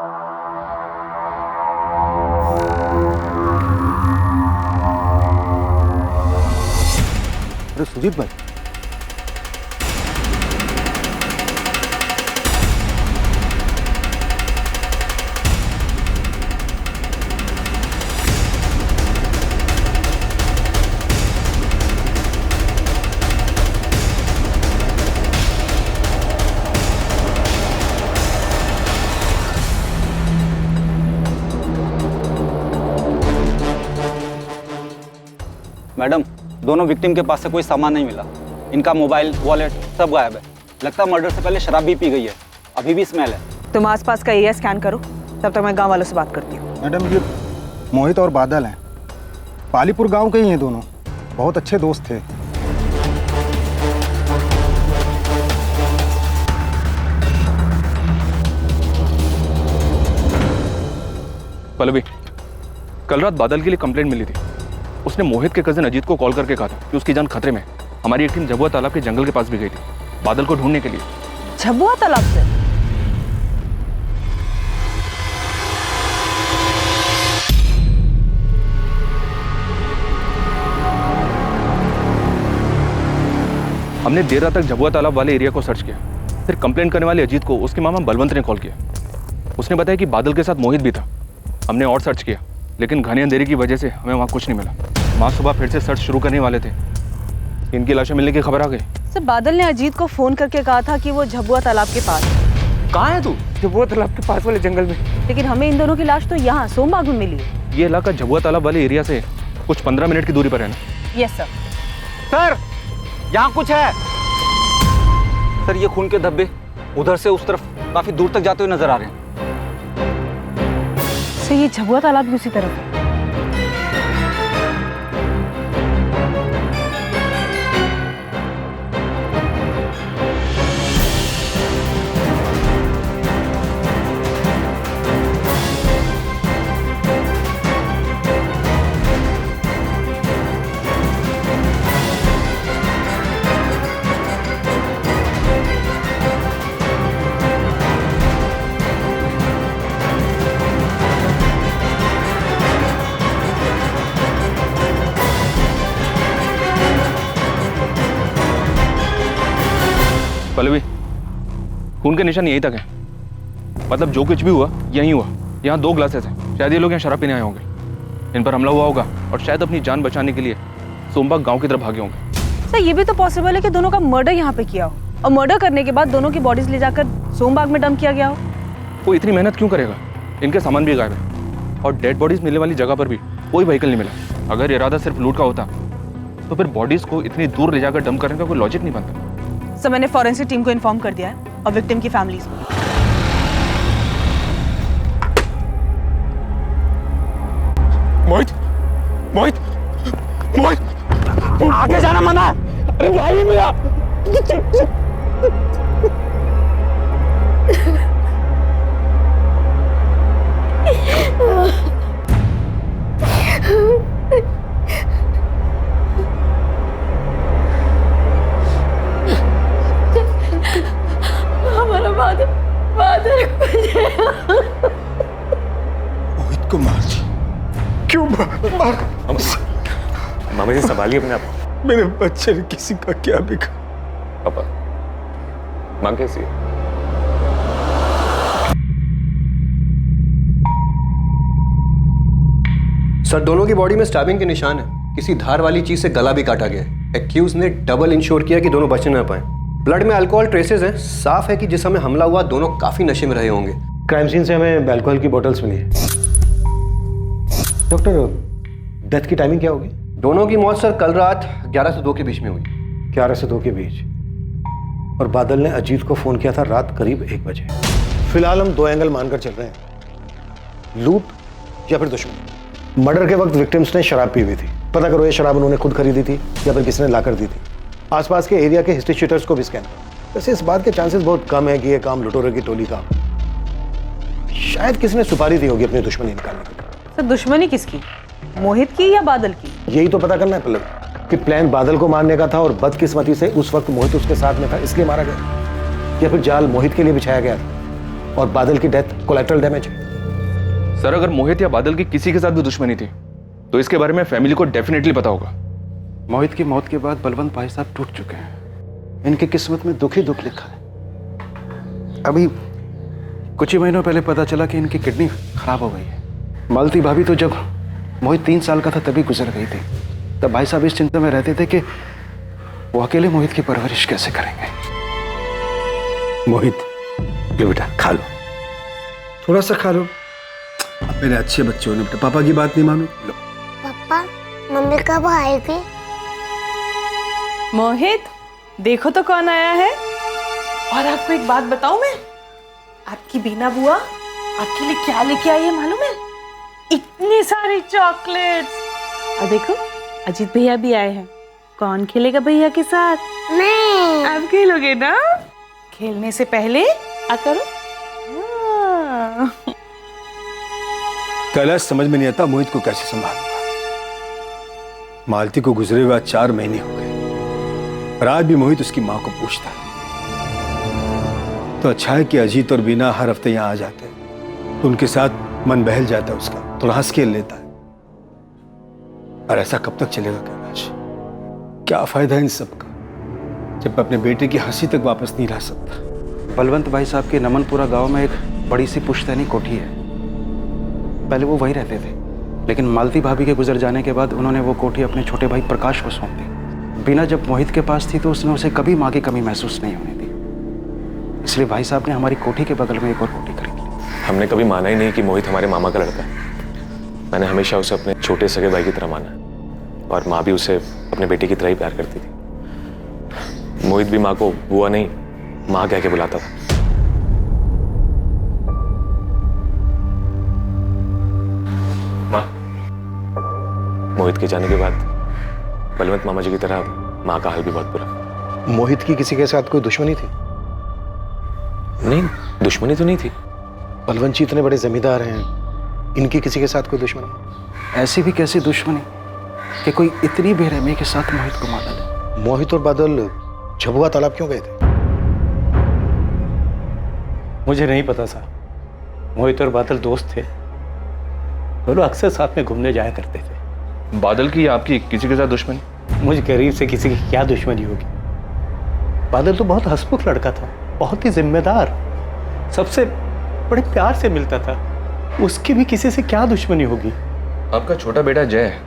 अरे सुजीत भाई, मैडम, दोनों विक्टिम के पास से कोई सामान नहीं मिला। इनका मोबाइल, वॉलेट सब गायब है। लगता है मर्डर से पहले शराब भी पी गई है, अभी भी स्मेल है। तुम आसपास का एरिया स्कैन करो, तब तक मैं गांव वालों से बात करती हूँ। मैडम ये मोहित और बादल हैं, पालीपुर गांव के ही हैं दोनों, बहुत अच्छे दोस्त थे। पल्लवी, कल रात बादल के लिए कंप्लेंट मिली थी। उसने मोहित के कजिन अजीत को कॉल करके कहा था कि उसकी जान खतरे में है। हमारी एक टीम झबुआ तालाब के जंगल के पास भी गई थी बादल को ढूंढने के लिए। झबुआ तालाब से? हमने देर रात तक झबुआ तालाब वाले एरिया को सर्च किया। फिर कंप्लेंट करने वाले अजीत को उसके मामा बलवंत ने कॉल किया। उसने बताया कि बादल के साथ मोहित भी था। हमने और सर्च किया, लेकिन घने अंधेरे की वजह से हमें वहाँ कुछ नहीं मिला। माँ सुबह फिर से सर्च शुरू करने वाले थे, इनकी लाशें मिलने की खबर आ गई। सर, बादल ने अजीत को फोन करके कहा था कि वो झबुआ तालाब के पास। कहाँ है तू? झबुआ तालाब के पास वाले जंगल में। लेकिन हमें इन दोनों की लाश तो यहाँ सोमबाग में मिली है। ये इलाका झबुआ तालाब वाले एरिया से कुछ 15 मिनट की दूरी पर है ना? Yes sir. सर, यहाँ कुछ है। सर, ये खून के धब्बे उधर से उस तरफ काफी दूर तक जाते हुए नजर आ रहे हैं। सर, ये झबुआ तालाब भी उसी तरफ है। पल्लवी, खून के निशान यहीं तक है। मतलब जो कुछ भी हुआ यहीं हुआ। यहाँ 2 ग्लासेस हैं, शायद ये लोग यहाँ शराब पीने आए होंगे। इन पर हमला हुआ होगा और शायद अपनी जान बचाने के लिए सोमबाग गांव की तरफ भागे होंगे। सर, ये भी तो पॉसिबल है कि दोनों का मर्डर यहाँ पे किया हो और मर्डर करने के बाद दोनों की बॉडीज ले जाकर सोमबाग में डंप किया गया हो। वो इतनी मेहनत क्यों करेगा? इनके सामान भी गायब है और डेड बॉडीज मिलने वाली जगह पर भी कोई व्हीकल नहीं मिला। अगर इरादा सिर्फ लूट का होता तो फिर बॉडीज को इतनी दूर ले जाकर डंप करने का कोई लॉजिक नहीं बनता। सर, मैंने फॉरेंसिक टीम को इन्फॉर्म कर दिया है और विक्टिम की फैमिलीज को। मोहित, मोहित, मोहित, आगे जाना मना। अरे भाई मेरा। हमारा बादल, बादल मोहित को मार दी। क्यों मार? मामा जी संभालिए अपने आप को। मेरे बच्चे ने किसी का क्या बिगा? पापा, माँ कैसी है? सर दोनों की बॉडी में स्टैबिंग के निशान है। किसी धार वाली चीज से गला भी काटा गया है। एक्यूज ने डबल इंश्योर किया कि दोनों बच ना पाए। ब्लड में अल्कोहल ट्रेसेस हैं। साफ है कि जिस समय हमला हुआ दोनों काफी नशे में रहे होंगे। क्राइम सीन से हमें अल्कोहल की बोतल्स मिली है। डॉक्टर, डेथ की टाइमिंग क्या होगी? दोनों की मौत सर कल रात 11 से 2 के बीच में हुई। 11 से 2 के बीच। और बादल ने अजीत को फोन किया था रात करीब 1 बजे। फिलहाल हम 2 एंगल मानकर चल रहे हैं, लूट या फिर दुश्मन। मर्डर के वक्त विक्टिम्स ने शराब पी हुई थी। पता करो ये शराब उन्होंने खुद खरीदी थी या फिर किसी ने लाकर दी थी। आसपास के एरिया के हिस्ट्री शीटर्स को भी स्कैन करो। वैसे इस बात के चांसेस बहुत कम है कि ये काम लुटेरों की टोली का। शायद किसी ने सुपारी दी होगी अपनी दुश्मनी निकालने के लिए। सर दुश्मनी किसकी, मोहित की या बादल की? यही तो पता करना है पल्लवी कि प्लान बादल को मारने का था और बदकिस्मती से उस वक्त मोहित उसके साथ में था इसलिए मारा गया, या फिर जाल मोहित के लिए बिछाया गया था और बादल की डेथ कोलैटरल डैमेज है। सर अगर मोहित या बादल की किसी के साथ भी दुश्मनी थी तो इसके बारे में फैमिली को डेफिनेटली पता होगा। मोहित की मौत के बाद बलवंत भाई साहब टूट चुके हैं। इनकी किस्मत में दुख ही दुख लिखा है। अभी कुछ ही महीनों पहले पता चला कि इनकी किडनी खराब हो गई है। मालती भाभी तो जब मोहित 3 साल का था तभी गुजर गई थी। तब भाई साहब इस चिंता में रहते थे कि वो अकेले मोहित की परवरिश कैसे करेंगे। मोहित, लो बेटा खा लो, थोड़ा सा खा लो। अब मेरे अच्छे बच्चे हो ना बेटा, पापा की बात नहीं मानो। लो। पापा, मम्मी कब आएगी? मोहित, देखो तो कौन आया है। और आपको एक बात बताऊं मैं, आपकी बीना बुआ आपके लिए क्या लेके आई है मालूम है? इतने सारे चॉकलेट्स। और देखो अजीत भैया भी आए हैं। कौन खेलेगा भैया के साथ? मैं। आप खेलोगे ना? खेलने से पहले आ करो। कैलाश समझ में नहीं आता मोहित को कैसे संभालूंगा। मालती को गुजरे हुए 4 महीने हो गए और आज भी मोहित उसकी मां को पूछता है। तो अच्छा है कि अजीत और बीना हर हफ्ते यहाँ आ जाते हैं तो उनके साथ मन बहल जाता है उसका, थोड़ा हंस खेल लेता है। और ऐसा कब तक चलेगा कैलाश? क्या फायदा है इन सब का जब मैं अपने बेटे की हंसी तक वापस नहीं ला सकता। बलवंत भाई साहब के नमनपुरा गांव में एक बड़ी सी पुश्तैनी कोठी है। पहले वो वहीं रहते थे, लेकिन मालती भाभी के गुजर जाने के बाद उन्होंने वो कोठी अपने छोटे भाई प्रकाश को सौंप दी। बीना जब मोहित के पास थी तो उसने उसे कभी माँ की कमी महसूस नहीं होने दी। इसलिए भाई साहब ने हमारी कोठी के बगल में एक और कोठी खरीद ली। हमने कभी माना ही नहीं कि मोहित हमारे मामा का लड़का है। मैंने हमेशा उसे अपने छोटे सगे भाई की तरह माना है और माँ भी उसे अपने बेटे की तरह ही प्यार करती थी। मोहित भी माँ को बुआ नहीं माँ कह के बुलाता था। माँ, मोहित के जाने के बाद बलवंत मामा जी की तरह माँ का हाल भी बहुत बुरा। मोहित की किसी के साथ कोई दुश्मनी थी? नहीं, दुश्मनी तो नहीं थी। बलवंत जी इतने बड़े जमींदार हैं, इनकी किसी के साथ कोई दुश्मनी? ऐसी भी कैसी दुश्मनी कि कोई इतनी बेरहमी के साथ मोहित को मार डाले। मोहित और बादल झबुआ तालाब क्यों गए थे? मुझे नहीं पता था। मोहित और बादल दोस्त थे, दोनों अक्सर साथ में घूमने जाया करते थे। बादल की या आपकी किसी के साथ दुश्मनी? मुझ गरीब से किसी की क्या दुश्मनी होगी। बादल तो बहुत हंसमुख लड़का था, बहुत ही जिम्मेदार, सबसे बड़े प्यार से मिलता था। उसकी भी किसी से क्या दुश्मनी होगी। आपका छोटा बेटा जय है,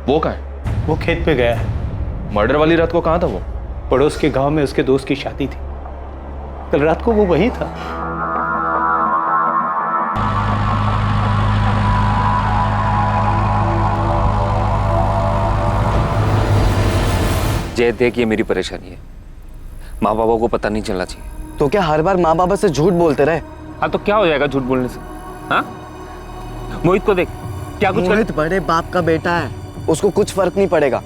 वो कहाँ है? वो खेत पे गया है। मर्डर वाली रात को कहाँ था वो? पड़ोस के गांव में उसके दोस्त की शादी थी। कल रात को वो वहीं था। जय, देख ये मेरी परेशानी है। माँ बाबा को पता नहीं चलना चाहिए। तो क्या हर बार माँ बाबा से झूठ बोलते रहे? हाँ तो क्या हो जाएगा झूठ बोलने से? हाँ, मोहित को देख, क्या कुछ मोहित बड़े बाप का बेटा है, उसको कुछ फर्क नहीं पड़ेगा।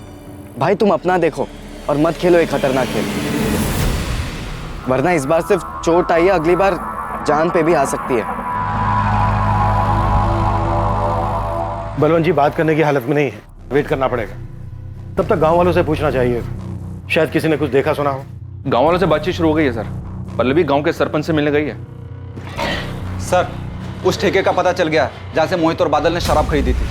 भाई तुम अपना देखो और मत खेलो एक खतरनाक खेल, वरना इस बार सिर्फ चोट आई है, अगली बार जान पे भी आ सकती है। बलवंत जी बात करने की हालत में नहीं है, वेट करना पड़ेगा। तब तक गांव वालों से पूछना चाहिए, शायद किसी ने कुछ देखा सुना हो। गांव वालों से बातचीत शुरू हो गई है सर। पल्लवी गांव के सरपंच से मिलने गई है। सर, उस ठेके का पता चल गया जहां से मोहित और बादल ने शराब खरीदी थी।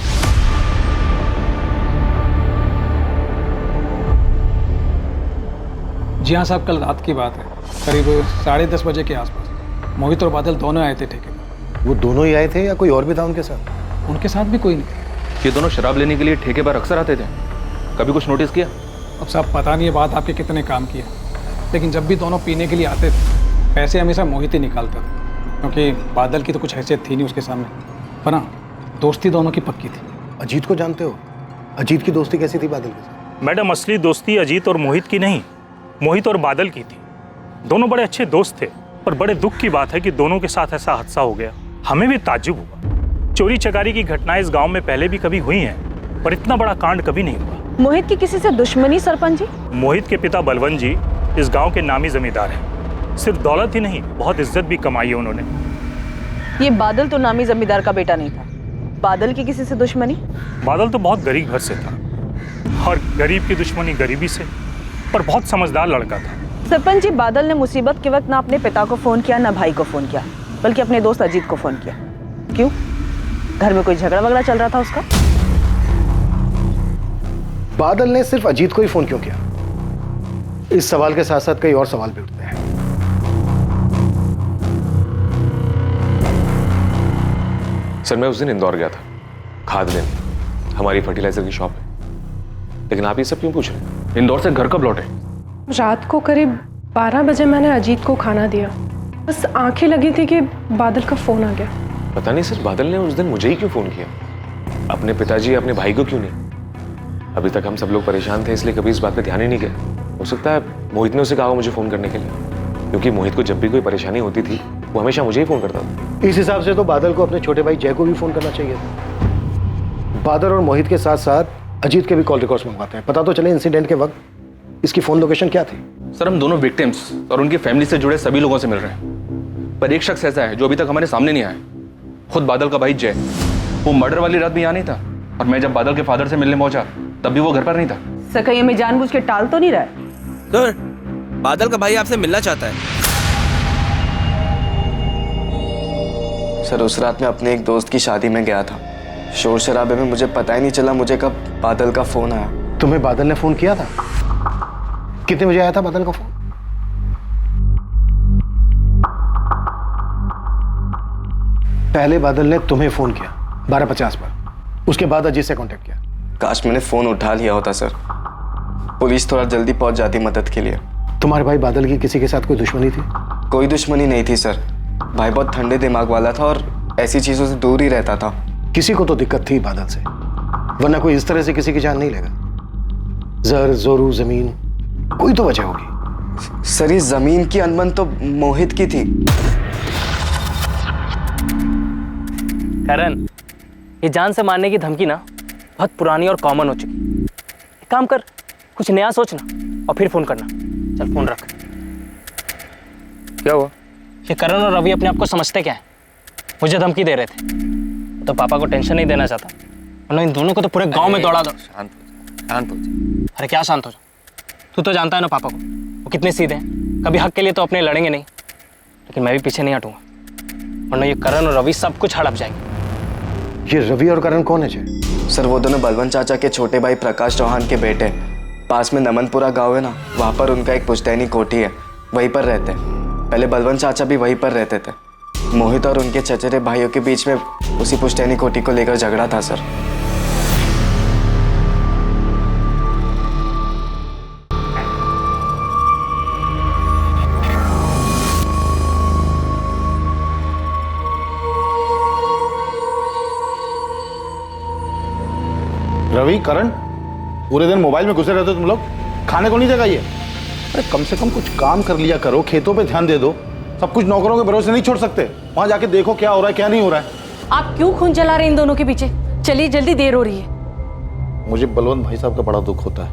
जी हाँ साहब, कल रात की बात है, करीब 10:30 बजे के आसपास मोहित और बादल दोनों आए थे ठेके पर। वो दोनों ही आए थे या कोई और भी था उनके साथ? उनके साथ भी कोई नहीं था। ये दोनों शराब लेने के लिए ठेके पर अक्सर आते थे, कभी कुछ नोटिस किया? अब साहब पता नहीं ये बात आपके कितने काम की है, लेकिन जब भी दोनों पीने के लिए आते थे पैसे हमेशा मोहित ही निकालता था, क्योंकि बादल की तो कुछ हैसियत थी नहीं उसके सामने, पर हाँ दोस्ती दोनों की पक्की थी। अजीत को जानते हो? अजीत की दोस्ती कैसी थी बादल के साथ? मैडम असली दोस्ती अजीत और मोहित की नहीं, मोहित और बादल की थी। दोनों बड़े अच्छे दोस्त थे, पर बड़े दुख की बात है कि दोनों के साथ ऐसा हादसा हो गया। हमें भी ताज्जुब हुआ। चोरी चकारी की घटनाएं इस गांव में पहले भी कभी हुई हैं, पर इतना बड़ा कांड कभी नहीं हुआ। मोहित की किसी से दुश्मनी सरपंच जी? मोहित के पिता बलवंत जी इस गांव के नामी जमींदार हैं। सिर्फ दौलत ही नहीं, बहुत इज्जत भी कमाई है उन्होंने। ये बादल तो नामी जमींदार का बेटा नहीं था। बादल की किसी से दुश्मनी? बादल तो बहुत गरीब घर से था, और गरीब की दुश्मनी गरीबी से, पर बहुत समझदार लड़का था। सरपंच जी, बादल ने मुसीबत के वक्त ना अपने पिता को फोन किया, ना भाई को फोन किया, बल्कि अपने दोस्त अजीत को फोन किया। क्यों? घर में कोई झगड़ा वगड़ा चल रहा था उसका? बादल ने सिर्फ अजीत को ही फोन क्यों किया? इस सवाल के साथ साथ कई और सवाल भी उठते हैं। सर, मैं उस दिन इंदौर गया था खाद लेने, हमारी फर्टिलाइजर की शॉप है, लेकिन आप ये सब क्यों पूछ रहे हैं? इंदौर से घर कब लौटे? रात को करीब 12 बजे मैंने अजीत को खाना दिया, बस आंखें लगी थी कि बादल का फोन आ गया। पता नहीं सर, बादल ने उस दिन मुझे ही क्यों फोन किया, अपने पिताजी अपने भाई को क्यों नहीं? अभी तक हम सब लोग परेशान थे, इसलिए कभी इस बात पे ध्यान ही नहीं गया। हो सकता है मोहित ने उसे कहा मुझे फोन करने के लिए, क्योंकि मोहित को जब भी कोई परेशानी होती थी वो हमेशा मुझे ही फोन करता था। इस हिसाब से तो बादल को अपने छोटे भाई जय को भी फोन करना चाहिए था। बादल और मोहित के साथ साथ अजीत के भी कॉल रिकॉर्ड्स मंगवाते हैं, पता तो चले इंसिडेंट के वक्त इसकी फोन लोकेशन क्या थी। सर, हम दोनों विक्टिम्स और उनकी फैमिली से जुड़े सभी लोगों से मिल रहे हैं, पर एक शख्स ऐसा है जो अभी तक हमारे सामने नहीं आया। खुद बादल का भाई जय, वो मर्डर वाली रात भी यहाँ नहीं था, और मैं जब बादल के फादर से मिलने पहुंचा तब भी वो घर पर नहीं था। सर, कहीं हमें जानबूझ के टाल तो नहीं रहा है? सर, बादल का भाई आपसे मिलना चाहता है। सर, उस रात मैं अपने एक दोस्त की शादी में गया था। शोर शराबे में मुझे पता ही नहीं चला मुझे कब बादल का फोन आया। तुम्हें बादल ने फोन किया था? कितने बजे आया था बादल का फोन? पहले बादल ने तुम्हें फोन किया 12:50 पर, उसके बाद अजीत से कांटेक्ट किया। काश मैंने फोन उठा लिया होता सर, पुलिस थोड़ा जल्दी पहुंच जाती मदद के लिए। तुम्हारे भाई बादल की किसी के साथ कोई दुश्मनी थी? कोई दुश्मनी नहीं थी सर, भाई बहुत ठंडे दिमाग वाला था और ऐसी चीजों से दूर ही रहता था। किसी को तो दिक्कत थी बादल से, वरना कोई इस तरह से किसी की जान नहीं लेगा। जर, जोरू, जमीन, कोई तो वजह होगी। सर, ये जमीन की अनबन तो मोहित की थी। करण, ये जान से मारने की धमकी ना बहुत पुरानी और कॉमन हो चुकी। एक काम कर, कुछ नया सोचना और फिर फोन करना। चल फोन रख। क्या हुआ? ये करण और रवि अपने आप को समझते क्या है? मुझे धमकी दे रहे थे, तो पापा को टेंशन नहीं देना चाहता, वरना इन दोनों को तो पूरे गांव में दौड़ा दो। शांत हो जा। अरे क्या शांत हो जा? तू तो जानता है ना पापा को, वो कितने सीधे हैं। कभी हक के लिए तो अपने लड़ेंगे नहीं, लेकिन मैं भी पीछे नहीं हटूंगा, वरना ये करण और रवि सब कुछ हड़प जाएंगे। ये रवि और करण कौन है जी? सर, वो दोनों बलवंत चाचा के छोटे भाई प्रकाश चौहान के बेटे। पास में नमनपुरा गांव है ना, वहाँ पर उनका एक पुश्तैनी कोठी है, वहीं पर रहते हैं। पहले बलवंत चाचा भी वहीं पर रहते थे। मोहित और उनके चचेरे भाइयों के बीच में उसी पुश्तैनी कोठी को लेकर झगड़ा था सर। रवि, करण, पूरे दिन मोबाइल में घुसे रहते हो तुम लोग, खाने को नहीं जगाइए। अरे कम से कम कुछ काम कर लिया करो, खेतों पे ध्यान दे दो। सब कुछ नौकरों के भरोसे नहीं छोड़ सकते। वहां जाके देखो क्या हो रहा है क्या नहीं हो रहा है। आप क्यों खून जला रहे हैं इन दोनों के पीछे? चलिए जल्दी, देर हो रही है। मुझे बलवंत भाई साहब का बड़ा दुख होता है।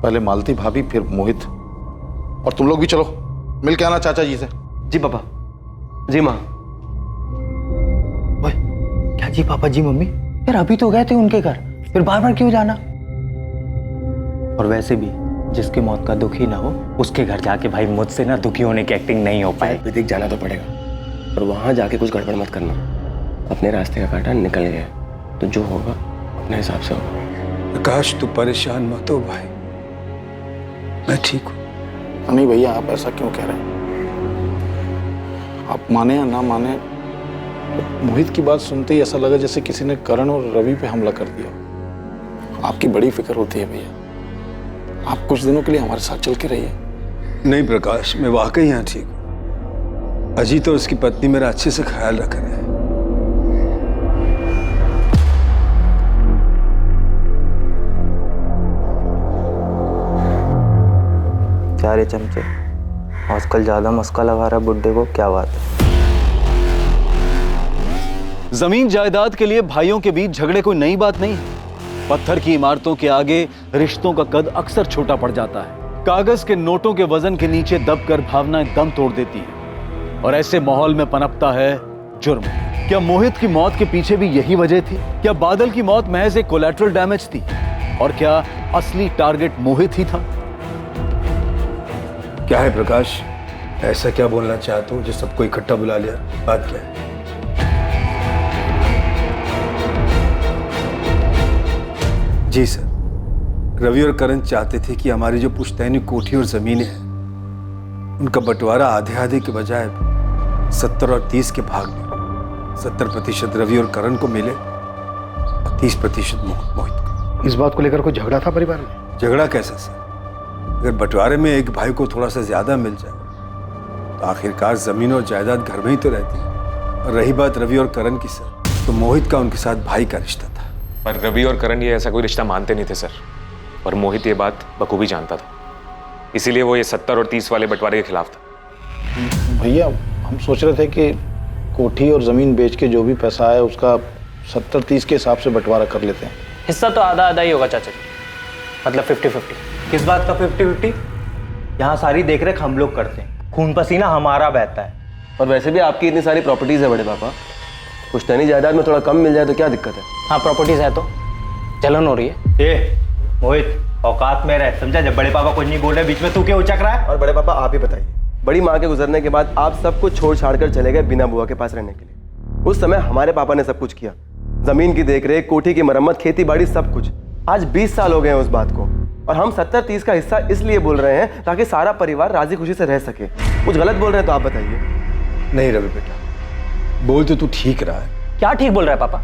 पहले मालती भाभी, फिर मोहित, और तुम लोग भी चलो मिल के आना चाचा जी से। जी पापा। जी माँ। क्या जी पापा जी मम्मी? यार अभी तो गए थे उनके घर, फिर बार बार क्यों जाना? और वैसे भी जिसकी मौत का दुख ही ना हो उसके घर जाके भाई मुझसे ना दुखी होने की एक्टिंग नहीं हो पाए। विदिक जाना तो पड़ेगा, पर वहां जाके कुछ गड़बड़ मत करना। अपने रास्ते का कांटा निकल गया, तो जो होगा अपने हिसाब से होगा। आकाश, तू परेशान मत हो भाई, मैं ठीक हूं। नहीं भैया, आप ऐसा क्यों कह रहे हैं? आप माने या ना माने, मोहित की बात सुनते ही ऐसा लगा जैसे किसी ने करण और रवि पे हमला कर दिया। आपकी बड़ी फिक्र होती है भैया, आप कुछ दिनों के लिए हमारे साथ चल के रहिए। नहीं प्रकाश, मैं वाकई यहाँ ठीक हूँ। अजीत और उसकी पत्नी मेरा अच्छे से ख्याल रख रहे हैं। क्या रे चमचे, आजकल ज्यादा मस्का लगा रहा बुड्ढे को, क्या बात है? जमीन जायदाद के लिए भाइयों के बीच झगड़े कोई नई बात नहीं है। पत्थर की इमारतों के आगे रिश्तों का कद अक्सर छोटा पड़ जाता है। कागज के नोटों के वजन के नीचे दबकर भावनाएं दम तोड़ देती है और ऐसे माहौल में पनपता है जुर्म। क्या मोहित की मौत के पीछे भी यही वजह थी? क्या बादल की मौत महज एक कोलैटरल डैमेज थी और क्या असली टारगेट मोहित ही था? क्या है प्रकाश, ऐसा क्या बोलना चाहते हो जो सबको इकट्ठा बुला लिया? बात क्या है? जी सर, रवि और करण चाहते थे कि हमारी जो पुश्तैनी कोठी और जमीनें हैं उनका बंटवारा आधे आधे के बजाय 70 और 30 के भाग में 70% रवि और करण को मिले और 30% मोहित को। इस बात को लेकर कोई झगड़ा था परिवार में? झगड़ा कैसा सर? अगर बंटवारे में एक भाई को थोड़ा सा ज्यादा मिल जाए तो आखिरकार जमीन और जायदाद घर में ही तो रहती है। और रही बात रवि और करण की सर, तो मोहित का उनके साथ भाई का रिश्ता था। पर रवि और करण ये ऐसा कोई रिश्ता मानते नहीं थे सर, और मोहित ये बात बखूबी जानता था, इसीलिए वो ये 70 और 30 वाले बंटवारे के खिलाफ था। भैया हम सोच रहे थे कि कोठी और जमीन बेच के जो भी पैसा आया उसका 70-30 के हिसाब से बंटवारा कर लेते हैं। हिस्सा तो आधा आधा ही होगा चाचा जी, मतलब 50-50। किस बात का 50-50? यहाँ सारी देखरेख हम लोग करते हैं, खून पसीना हमारा बहता है। और वैसे भी आपकी इतनी सारी प्रॉपर्टीज है बड़े पापा, पुश्तैनी जायदाद में थोड़ा कम मिल जाए तो क्या दिक्कत है? हाँ प्रॉपर्टीज है तो जलन हो रही है। ए मोहित, औकात में रह, समझा? जब बड़े पापा कुछ नहीं बोल रहे बीच में तू क्यों उचक रहा है? और बड़े पापा आप ही बताइए, बड़ी माँ के गुजरने के बाद आप सब कुछ छोड़ छाड़ कर चले गए बिना बुआ के पास रहने के लिए। उस समय हमारे पापा ने सब कुछ किया, जमीन की देखरेख, कोठी की मरम्मत, खेती बाड़ी, सब कुछ। आज 20 साल हो गए हैं उस बात को, और हम 70-30 का हिस्सा इसलिए बोल रहे हैं ताकि सारा परिवार राजी खुशी से रह सके। कुछ गलत बोल रहे हैं तो आप बताइए। नहीं रवि बेटा, बोल तो तू ठीक रहा है। क्या ठीक बोल रहा है पापा?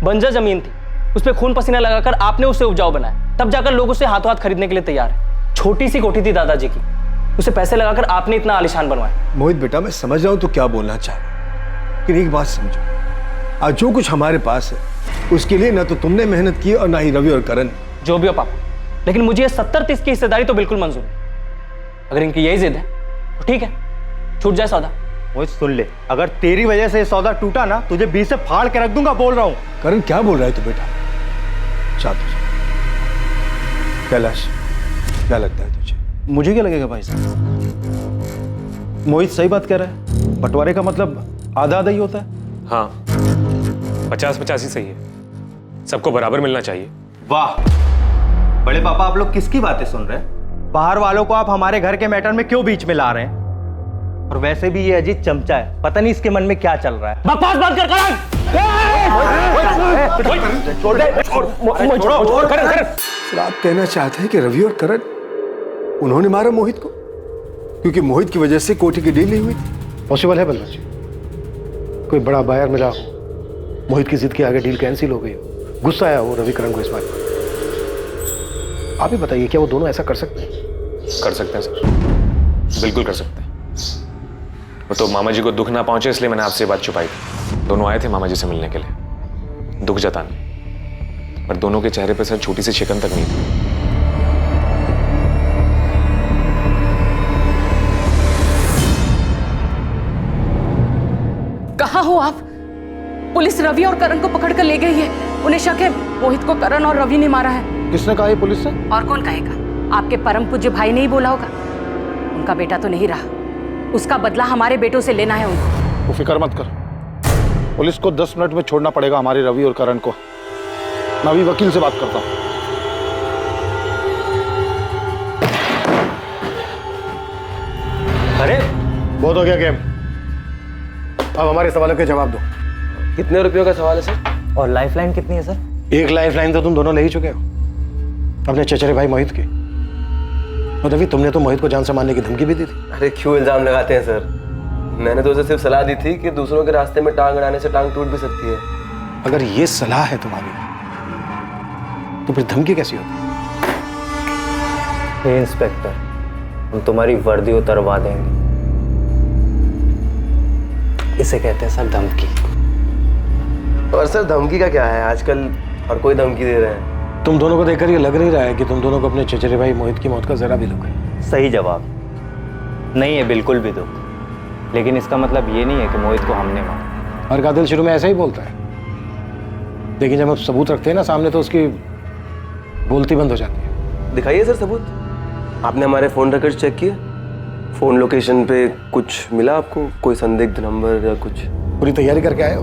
बंजर जमीन थी, उस पर खून पसीना लगाकर आपने उसे उपजाऊ बनाया, तब जाकर लोग उसे हाथों हाथ खरीदने के लिए तैयार है। छोटी सी कोठी थी दादाजी की, उसे पैसे लगाकर आपने इतना आलीशान बनवाया। मोहित बेटा, मैं समझ रहा हूं तो क्या बोलना चाह रहा है, लेकिन एक बात समझो, आज जो कुछ हमारे पास है उसके लिए ना तो तुमने मेहनत की और ना ही रवि और करण। जो भी हो पापा, लेकिन मुझे 70-30 की हिस्सेदारी तो बिल्कुल मंजूर है। अगर इनकी यही जिद है तो ठीक है, छूट जाए सौदा। मोहित सुन ले, अगर तेरी वजह से सौदा टूटा ना, तुझे 20 से फाड़ के रख दूंगा, बोल रहा हूं। करण क्या बोल रहा है तू बेटा? कैलाश, क्या लगता है तुझे? मुझे क्या लगेगा भाई साहब? मोहित सही बात कह रहा है, बंटवारे का मतलब आधा आधा ही होता है। हाँ, 50-50 ही सही है, सबको बराबर मिलना चाहिए। वाह बड़े पापा, आप लोग किसकी बातें सुन रहे हैं? बाहर वालों को आप हमारे घर के मैटर में क्यों बीच में ला रहे हैं? और वैसे भी ये अजीत चमचा है, पता नहीं इसके मन में क्या चल रहा है। बकवास बंद कर करण। आप कहना चाहते हैं कि रवि और करण उन्होंने मारा मोहित को क्योंकि मोहित की वजह से कोठी की डील नहीं हुई थी? पॉसिबल है बलराज जी, कोई बड़ा बायर मिला हो, मोहित की जिद के आगे डील कैंसिल हो गई हो, गुस्सा आया हो रवि करण को इस बात पर। आप ही बताइए, क्या वो दोनों ऐसा कर सकते हैं? कर सकते हैं सर, बिल्कुल कर सकते हैं। वो तो मामा जी को दुख ना पहुंचे इसलिए मैंने आपसे बात छुपाई थी। दोनों आए थे मामा जी से मिलने के लिए, दुख जताने, पर दोनों के चेहरे पे सर छोटी सी शिकन तक नहीं थी। कहाँ हो आप? पुलिस रवि और करण को पकड़ कर ले गई है। उन्हें शक है मोहित को करण और रवि ने मारा है। किसने कहा ये पुलिस से? और कौन कहेगा? आपके परम पूज्य भाई ने ही बोला होगा। उनका बेटा तो नहीं रहा, उसका बदला हमारे बेटों से लेना है उनको। तो फिक्र मत कर, पुलिस को 10 मिनट में छोड़ना पड़ेगा हमारे रवि और करण को। मैं अभी वकील से बात करता हूँ। अरे बहुत हो गया गेम, अब हमारे सवालों के जवाब दो। कितने रुपयों का सवाल है सर? और लाइफलाइन कितनी है सर? 1 लाइफलाइन तो तुम दोनों ले ही चुके हो, अपने चचेरे भाई मोहित की। और रवि, तुमने तो मोहित को जान से मारने की धमकी भी दी थी। अरे क्यों इल्जाम लगाते हैं सर? मैंने तो उसे सिर्फ सलाह दी थी कि दूसरों के रास्ते में टांग अड़ाने से टांग टूट भी सकती है। अगर ये सलाह है तुम्हारी तो फिर धमकी कैसी होती? हे इंस्पेक्टर, हम तुम्हारी वर्दी उतरवा देंगे। इसे कहते हैं सर धमकी। और सर धमकी का क्या है, आजकल हर कोई धमकी दे रहे हैं। तुम दोनों को देखकर ये लग नहीं रहा है कि तुम दोनों को अपने चचेरे भाई मोहित की मौत का जरा भी दुख है। सही जवाब। नहीं है बिल्कुल भी दुख, लेकिन इसका मतलब ये नहीं है कि मोहित को हमने मारा। हर कातिल शुरू में ऐसा ही बोलता है, लेकिन जब हम सबूत रखते हैं ना सामने तो उसकी बोलती बंद हो जाती है। दिखाइए सर सबूत। आपने हमारे फोन रिकॉर्ड चेक किए? फोन लोकेशन पे कुछ मिला आपको, कोई संदिग्ध नंबर या कुछ? पूरी तैयारी करके आए हो?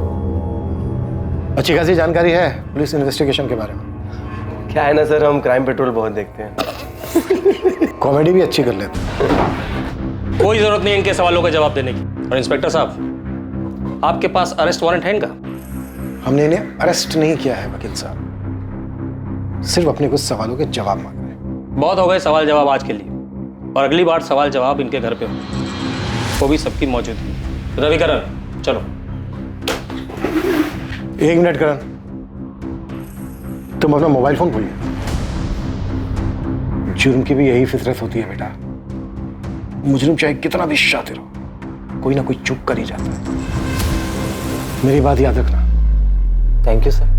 अच्छी खासी जानकारी है पुलिस इन्वेस्टिगेशन के बारे में? क्या है ना सर, हम क्राइम पेट्रोल बहुत देखते हैं। कॉमेडी भी अच्छी कर लेते हैं। कोई जरूरत नहीं इनके सवालों का जवाब देने की। और इंस्पेक्टर साहब, आपके पास अरेस्ट वारंट है इनका? हमने इन्हें अरेस्ट नहीं किया है वकील साहब, सिर्फ अपने कुछ सवालों के जवाब मांग रहे हैं। बहुत हो गए सवाल जवाब आज के लिए, और अगली बार सवाल जवाब इनके घर पे हो, वो भी सबकी मौजूदगी। रविकरण, चलो। 1 मिनट करण, तुम अपना मोबाइल फोन भूलिए। जुर्म की भी यही फितरत होती है बेटा। मुजरिम चाहे कितना भी शातिर हो, कोई ना कोई चूक कर ही जाता है। मेरी बात याद रखना। Thank you sir.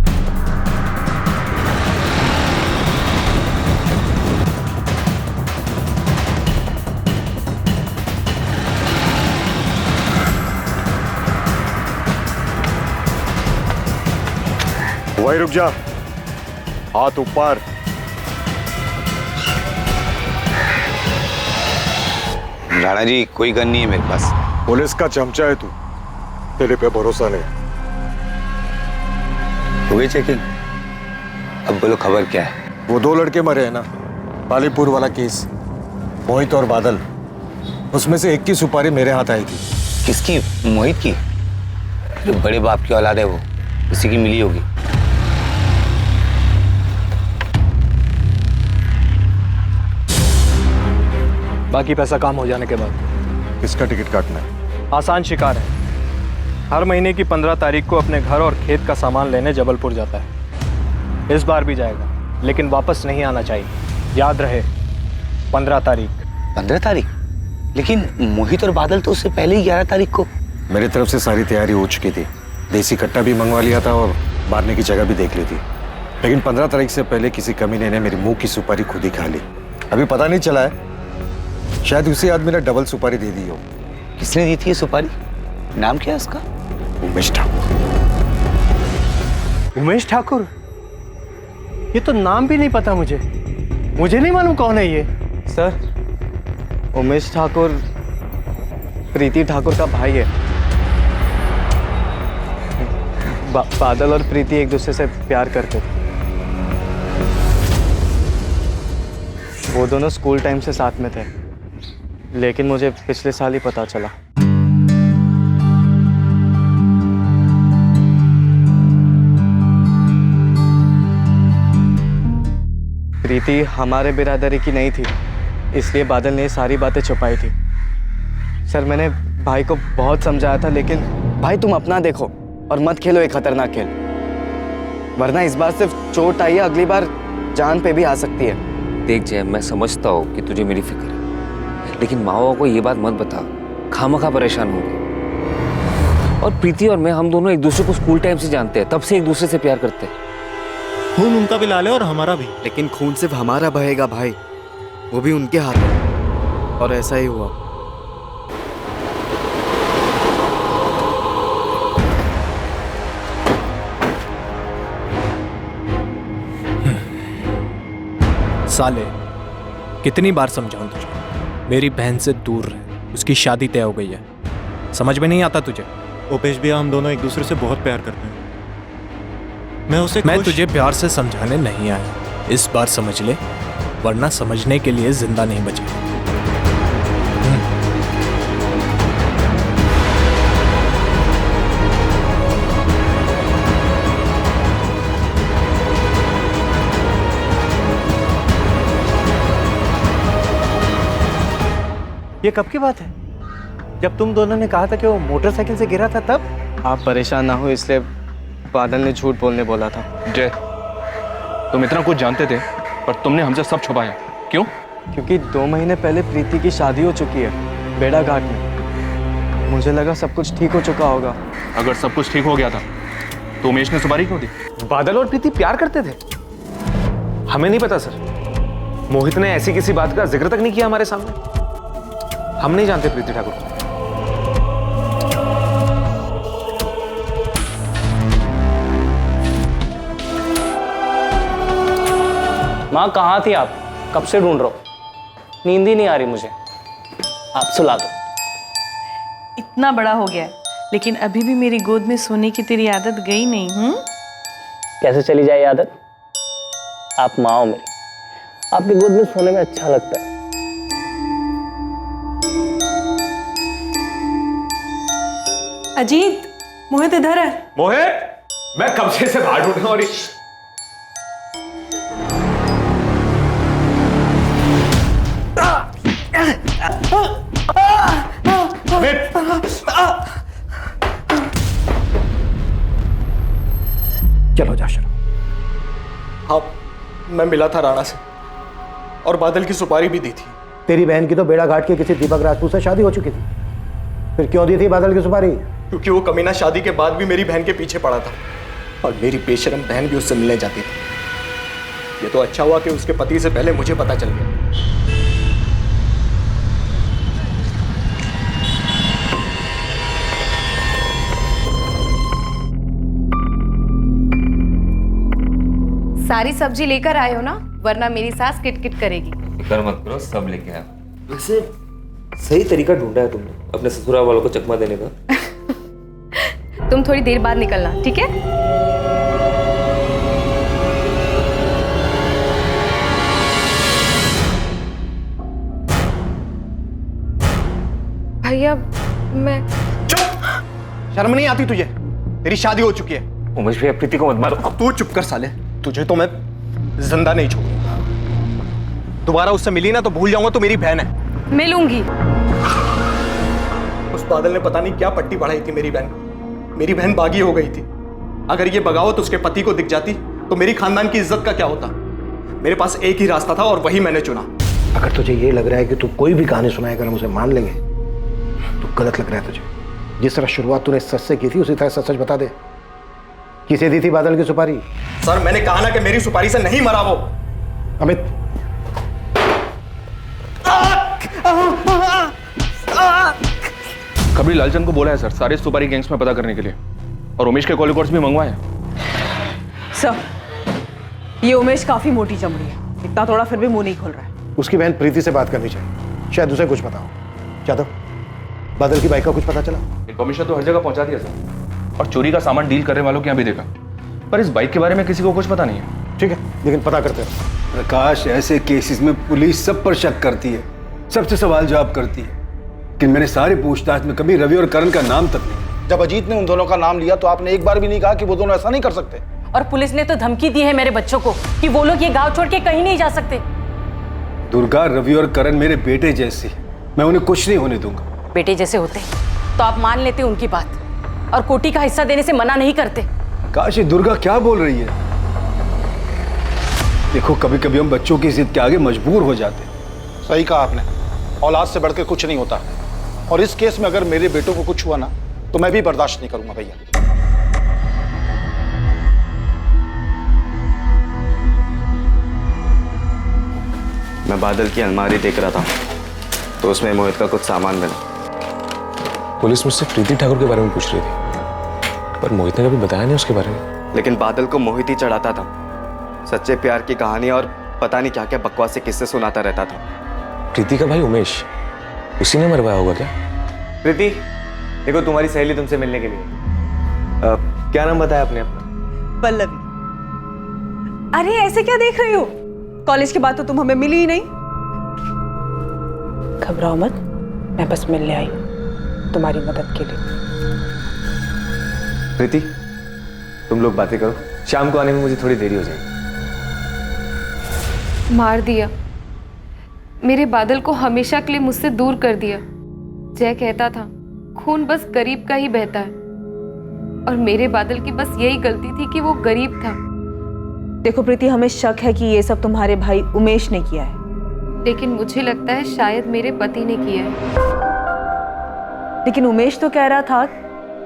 वही रुक जा, हाथ ऊपर। राणा जी कोई गन नहीं है मेरे पास। पुलिस का चमचा है तू, तेरे पे भरोसा नहीं। हो गई चेकिंग? अब बोलो खबर क्या है? वो 2 लड़के मरे हैं ना, पालीपुर वाला केस, मोहित और बादल, उसमें से एक की सुपारी मेरे हाथ आई थी। किसकी? मोहित की? जो बड़े बाप की औलाद है वो, उसी की मिली होगी। बाकी पैसा काम हो जाने के बाद। किसका टिकट काटना है? आसान शिकार है। हर महीने की 15 तारीख को अपने घर और खेत का सामान लेने जबलपुर जाता है। इस बार भी जाएगा, लेकिन वापस नहीं आना चाहिए। याद रहे, 15 तारीख। 15 तारीख? लेकिन मोहित और बादल तो उससे पहले ही 11 तारीख को। मेरी तरफ से सारी तैयारी हो चुकी थी, देसी कट्टा भी मंगवा लिया था और मारने की जगह भी देख ली थी। लेकिन 15 तारीख से पहले किसी कमीने ने मेरी मुंह की सुपारी खुद ही खा ली। अभी पता नहीं चला है, शायद उसी आदमी ने डबल सुपारी दे दी हो। किसने दी थी ये सुपारी? नाम क्या है उसका? उमेश ठाकुर। उमेश ठाकुर? ये तो नाम भी नहीं पता मुझे नहीं मालूम कौन है ये। सर, उमेश ठाकुर प्रीति ठाकुर का भाई है। बादल और प्रीति एक दूसरे से प्यार करते थे। वो दोनों स्कूल टाइम से साथ में थे, लेकिन मुझे पिछले साल ही पता चला। प्रीति हमारे बिरादरी की नहीं थी, इसलिए बादल ने सारी बातें छुपाई थी। सर, मैंने भाई को बहुत समझाया था, लेकिन भाई तुम अपना देखो और मत खेलो एक खतरनाक खेल, वरना इस बार सिर्फ चोट आई है, अगली बार जान पे भी आ सकती है। देख जय, मैं समझता हूँ कि तुझे मेरी फिक्र है, लेकिन माँ को ये बात मत बता, खामखा परेशान होंगे। और प्रीति और मैं, हम दोनों एक दूसरे को स्कूल टाइम से जानते हैं, तब से एक दूसरे से प्यार करते हैं। खून उनका भी लाल है और हमारा भी, लेकिन खून सिर्फ हमारा बहेगा भाई, वो भी उनके हाथ में। और ऐसा ही हुआ। साले, कितनी बार समझाऊं तुझे, मेरी बहन से दूर रह, उसकी शादी तय हो गई है। समझ में नहीं आता तुझे? उपेश भैया, हम दोनों एक दूसरे से बहुत प्यार करते हैं। मैं तुझे प्यार से समझाने नहीं आया, इस बार समझ ले, वरना समझने के लिए जिंदा नहीं बचे। ये कब की बात है? जब तुम दोनों ने कहा था कि वो मोटरसाइकिल से गिरा था तब? आप परेशान ना हो इसलिए बादल ने झूठ बोलने बोला था। जय, तुम इतना कुछ जानते थे पर तुमने हमसे सब छुपाया, क्यों? क्योंकि 2 महीने पहले प्रीति की शादी हो चुकी है बेड़ा घाट में। मुझे लगा सब कुछ ठीक हो चुका होगा। अगर सब कुछ ठीक हो गया था तो उमेश ने सुपारी क्यों दी? बादल और प्रीति प्यार करते थे? हमें नहीं पता सर। मोहित ने ऐसी किसी बात का जिक्र तक नहीं किया हमारे सामने। हम नहीं जानते प्रीति ठाकुर को। माँ कहाँ थी आप? कब से ढूंढ रहा हूँ, नींद ही नहीं आ रही मुझे। आप सुला दो। इतना बड़ा हो गया है, लेकिन अभी भी मेरी गोद में सोने की तेरी आदत गई नहीं। कैसे चली जाए आदत? आप माँ हो मेरी, आपकी गोद में सोने में अच्छा लगता है। अजीत, मोहित इधर है। मोहित, मैं कब से बाहर ढूंढ रहा हूँ। चलो जा शर्मा। हाँ, मैं मिला था राणा से और बादल की सुपारी भी दी थी। तेरी बहन की तो बेड़ा घाट के किसी दीपक राजपूत से शादी हो चुकी थी, फिर क्यों दी थी बादल की सुपारी? क्योंकि वो कमीना शादी के बाद भी मेरी बहन के पीछे पड़ा था और मेरी बेशरम बहन भी उससे मिलने जाती थी। ये तो अच्छा हुआ कि उसके पति से पहले मुझे पता चल गया। सारी सब्जी लेकर आए हो ना, वरना मेरी सास किटकिट करेगी। फिक्र मत करो, सब लेके आया। वैसे सही तरीका ढूंढा है तुमने अपने ससुराल वालों को चकमा देने का। तुम थोड़ी देर बाद निकलना, ठीक है? भैया मैं शर्म नहीं आती तुझे? तेरी शादी हो चुकी है। उमेश भैया, प्रीति को मत मारो। अब तू चुप कर साले, तुझे तो मैं जिंदा नहीं छोड़ूंगा। दोबारा उससे मिली ना तो भूल जाऊंगा तो मेरी बहन है। मिलूंगी। उस बादल ने पता नहीं क्या पट्टी बढ़ाई थी मेरी बहन। मेरी बहन बागी हो गई थी। अगर ये बगावत उसके पति को दिख जाती तो मेरी खानदान की इज्जत का क्या होता? मेरे पास एक ही रास्ता था और वही मैंने चुना। अगर तुझे ये लग रहा है कि तू कोई भी कहानी सुनाएगा हम उसे मान लेंगे तो गलत लग रहा है तुझे। जिस तरह शुरुआत तूने सच से की थी उसी तरह सच बता दे। किसे दी थी बादल की सुपारी? सर, मैंने कहा ना कि मेरी सुपारी से नहीं मरा वो। अमित, खबरी लालचंद को बोला है सर सारे सुपारी गैंग्स में पता करने के लिए, और उमेश के कॉल रिकॉर्ड्स भी मंगवाए हैं। सर, ये उमेश काफी मोटी चमड़ी है, इतना थोड़ा फिर भी मुंह नहीं खोल रहा है। उसकी बहन प्रीति से बात करनी चाहिए, शायद उसे कुछ पता हो। जादव, बादल की बाइक का कुछ पता चला? इन्फॉर्मेशन तो हर जगह पहुंचा दिया सर, और चोरी का सामान डील करने वालों के यहाँ भी देखा, पर इस बाइक के बारे में किसी को कुछ पता नहीं है। ठीक है, लेकिन पता करते हैं। प्रकाश, ऐसे केसेस में पुलिस सब पर शक करती है, सबसे सवाल जवाब करती है, लेकिन मैंने सारे पूछताछ में कभी रवि और करण का नाम तक नहीं। जब अजीत ने उन दोनों का नाम लिया तो आपने एक बार भी नहीं कहा कि वो दोनों ऐसा नहीं कर सकते। और पुलिस ने तो धमकी दी है मेरे बच्चों को कि वो लोग ये गांव छोड़ के कहीं नहीं जा सकते। दुर्गा, रवि और करण मेरे बेटे जैसे, मैं उन्हें कुछ नहीं होने दूंगा। बेटे जैसे होते तो आप मान लेते उनकी बात और कोटी का हिस्सा देने से मना नहीं करते। काश, ये दुर्गा क्या बोल रही है? देखो, कभी कभी हम बच्चों की जिद के आगे मजबूर हो जाते हैं। सही कहा आपने, औलाद से बढ़कर कुछ नहीं होता, और इस केस में अगर मेरे बेटों को कुछ हुआ ना तो मैं भी बर्दाश्त नहीं करूंगा भैया। मैं बादल की अलमारी देख रहा था तो उसमें मोहित का कुछ सामान मिला। पुलिस मुझसे प्रीति ठाकुर के बारे में पूछ रही थी, पर मोहित ने कभी बताया नहीं उसके बारे में। लेकिन बादल को मोहित ही चढ़ाता था, सच्चे प्यार की कहानी और पता नहीं क्या क्या बकवास किस्से सुनाता रहता था। प्रीति का भाई उमेश, उसी ने मरवाया होगा क्या? प्रीति, देखो तुम्हारी सहेली तुमसे मिलने के लिए। क्या नाम बताया आपने अपना? पल्लवी। अरे ऐसे क्या देख रही हो? कॉलेज के बाद तो तुम हमें मिली ही नहीं। घबराओ मत, मैं बस मिलने आई हूँ तुम्हारी मदद के लिए। प्रीति, तुम लोग बातें करो, शाम को आने में मुझे थोड़ी देरी हो जाएगी। मार दिया, मेरे बादल को हमेशा के लिए मुझसे दूर कर दिया। जय कहता था खून बस गरीब का ही बहता है, और मेरे बादल की बस यही गलती थी कि वो गरीब था। देखो प्रीति, हमें शक है कि ये सब तुम्हारे भाई उमेश ने किया है, लेकिन मुझे लगता है शायद मेरे पति ने किया है। लेकिन उमेश तो कह रहा था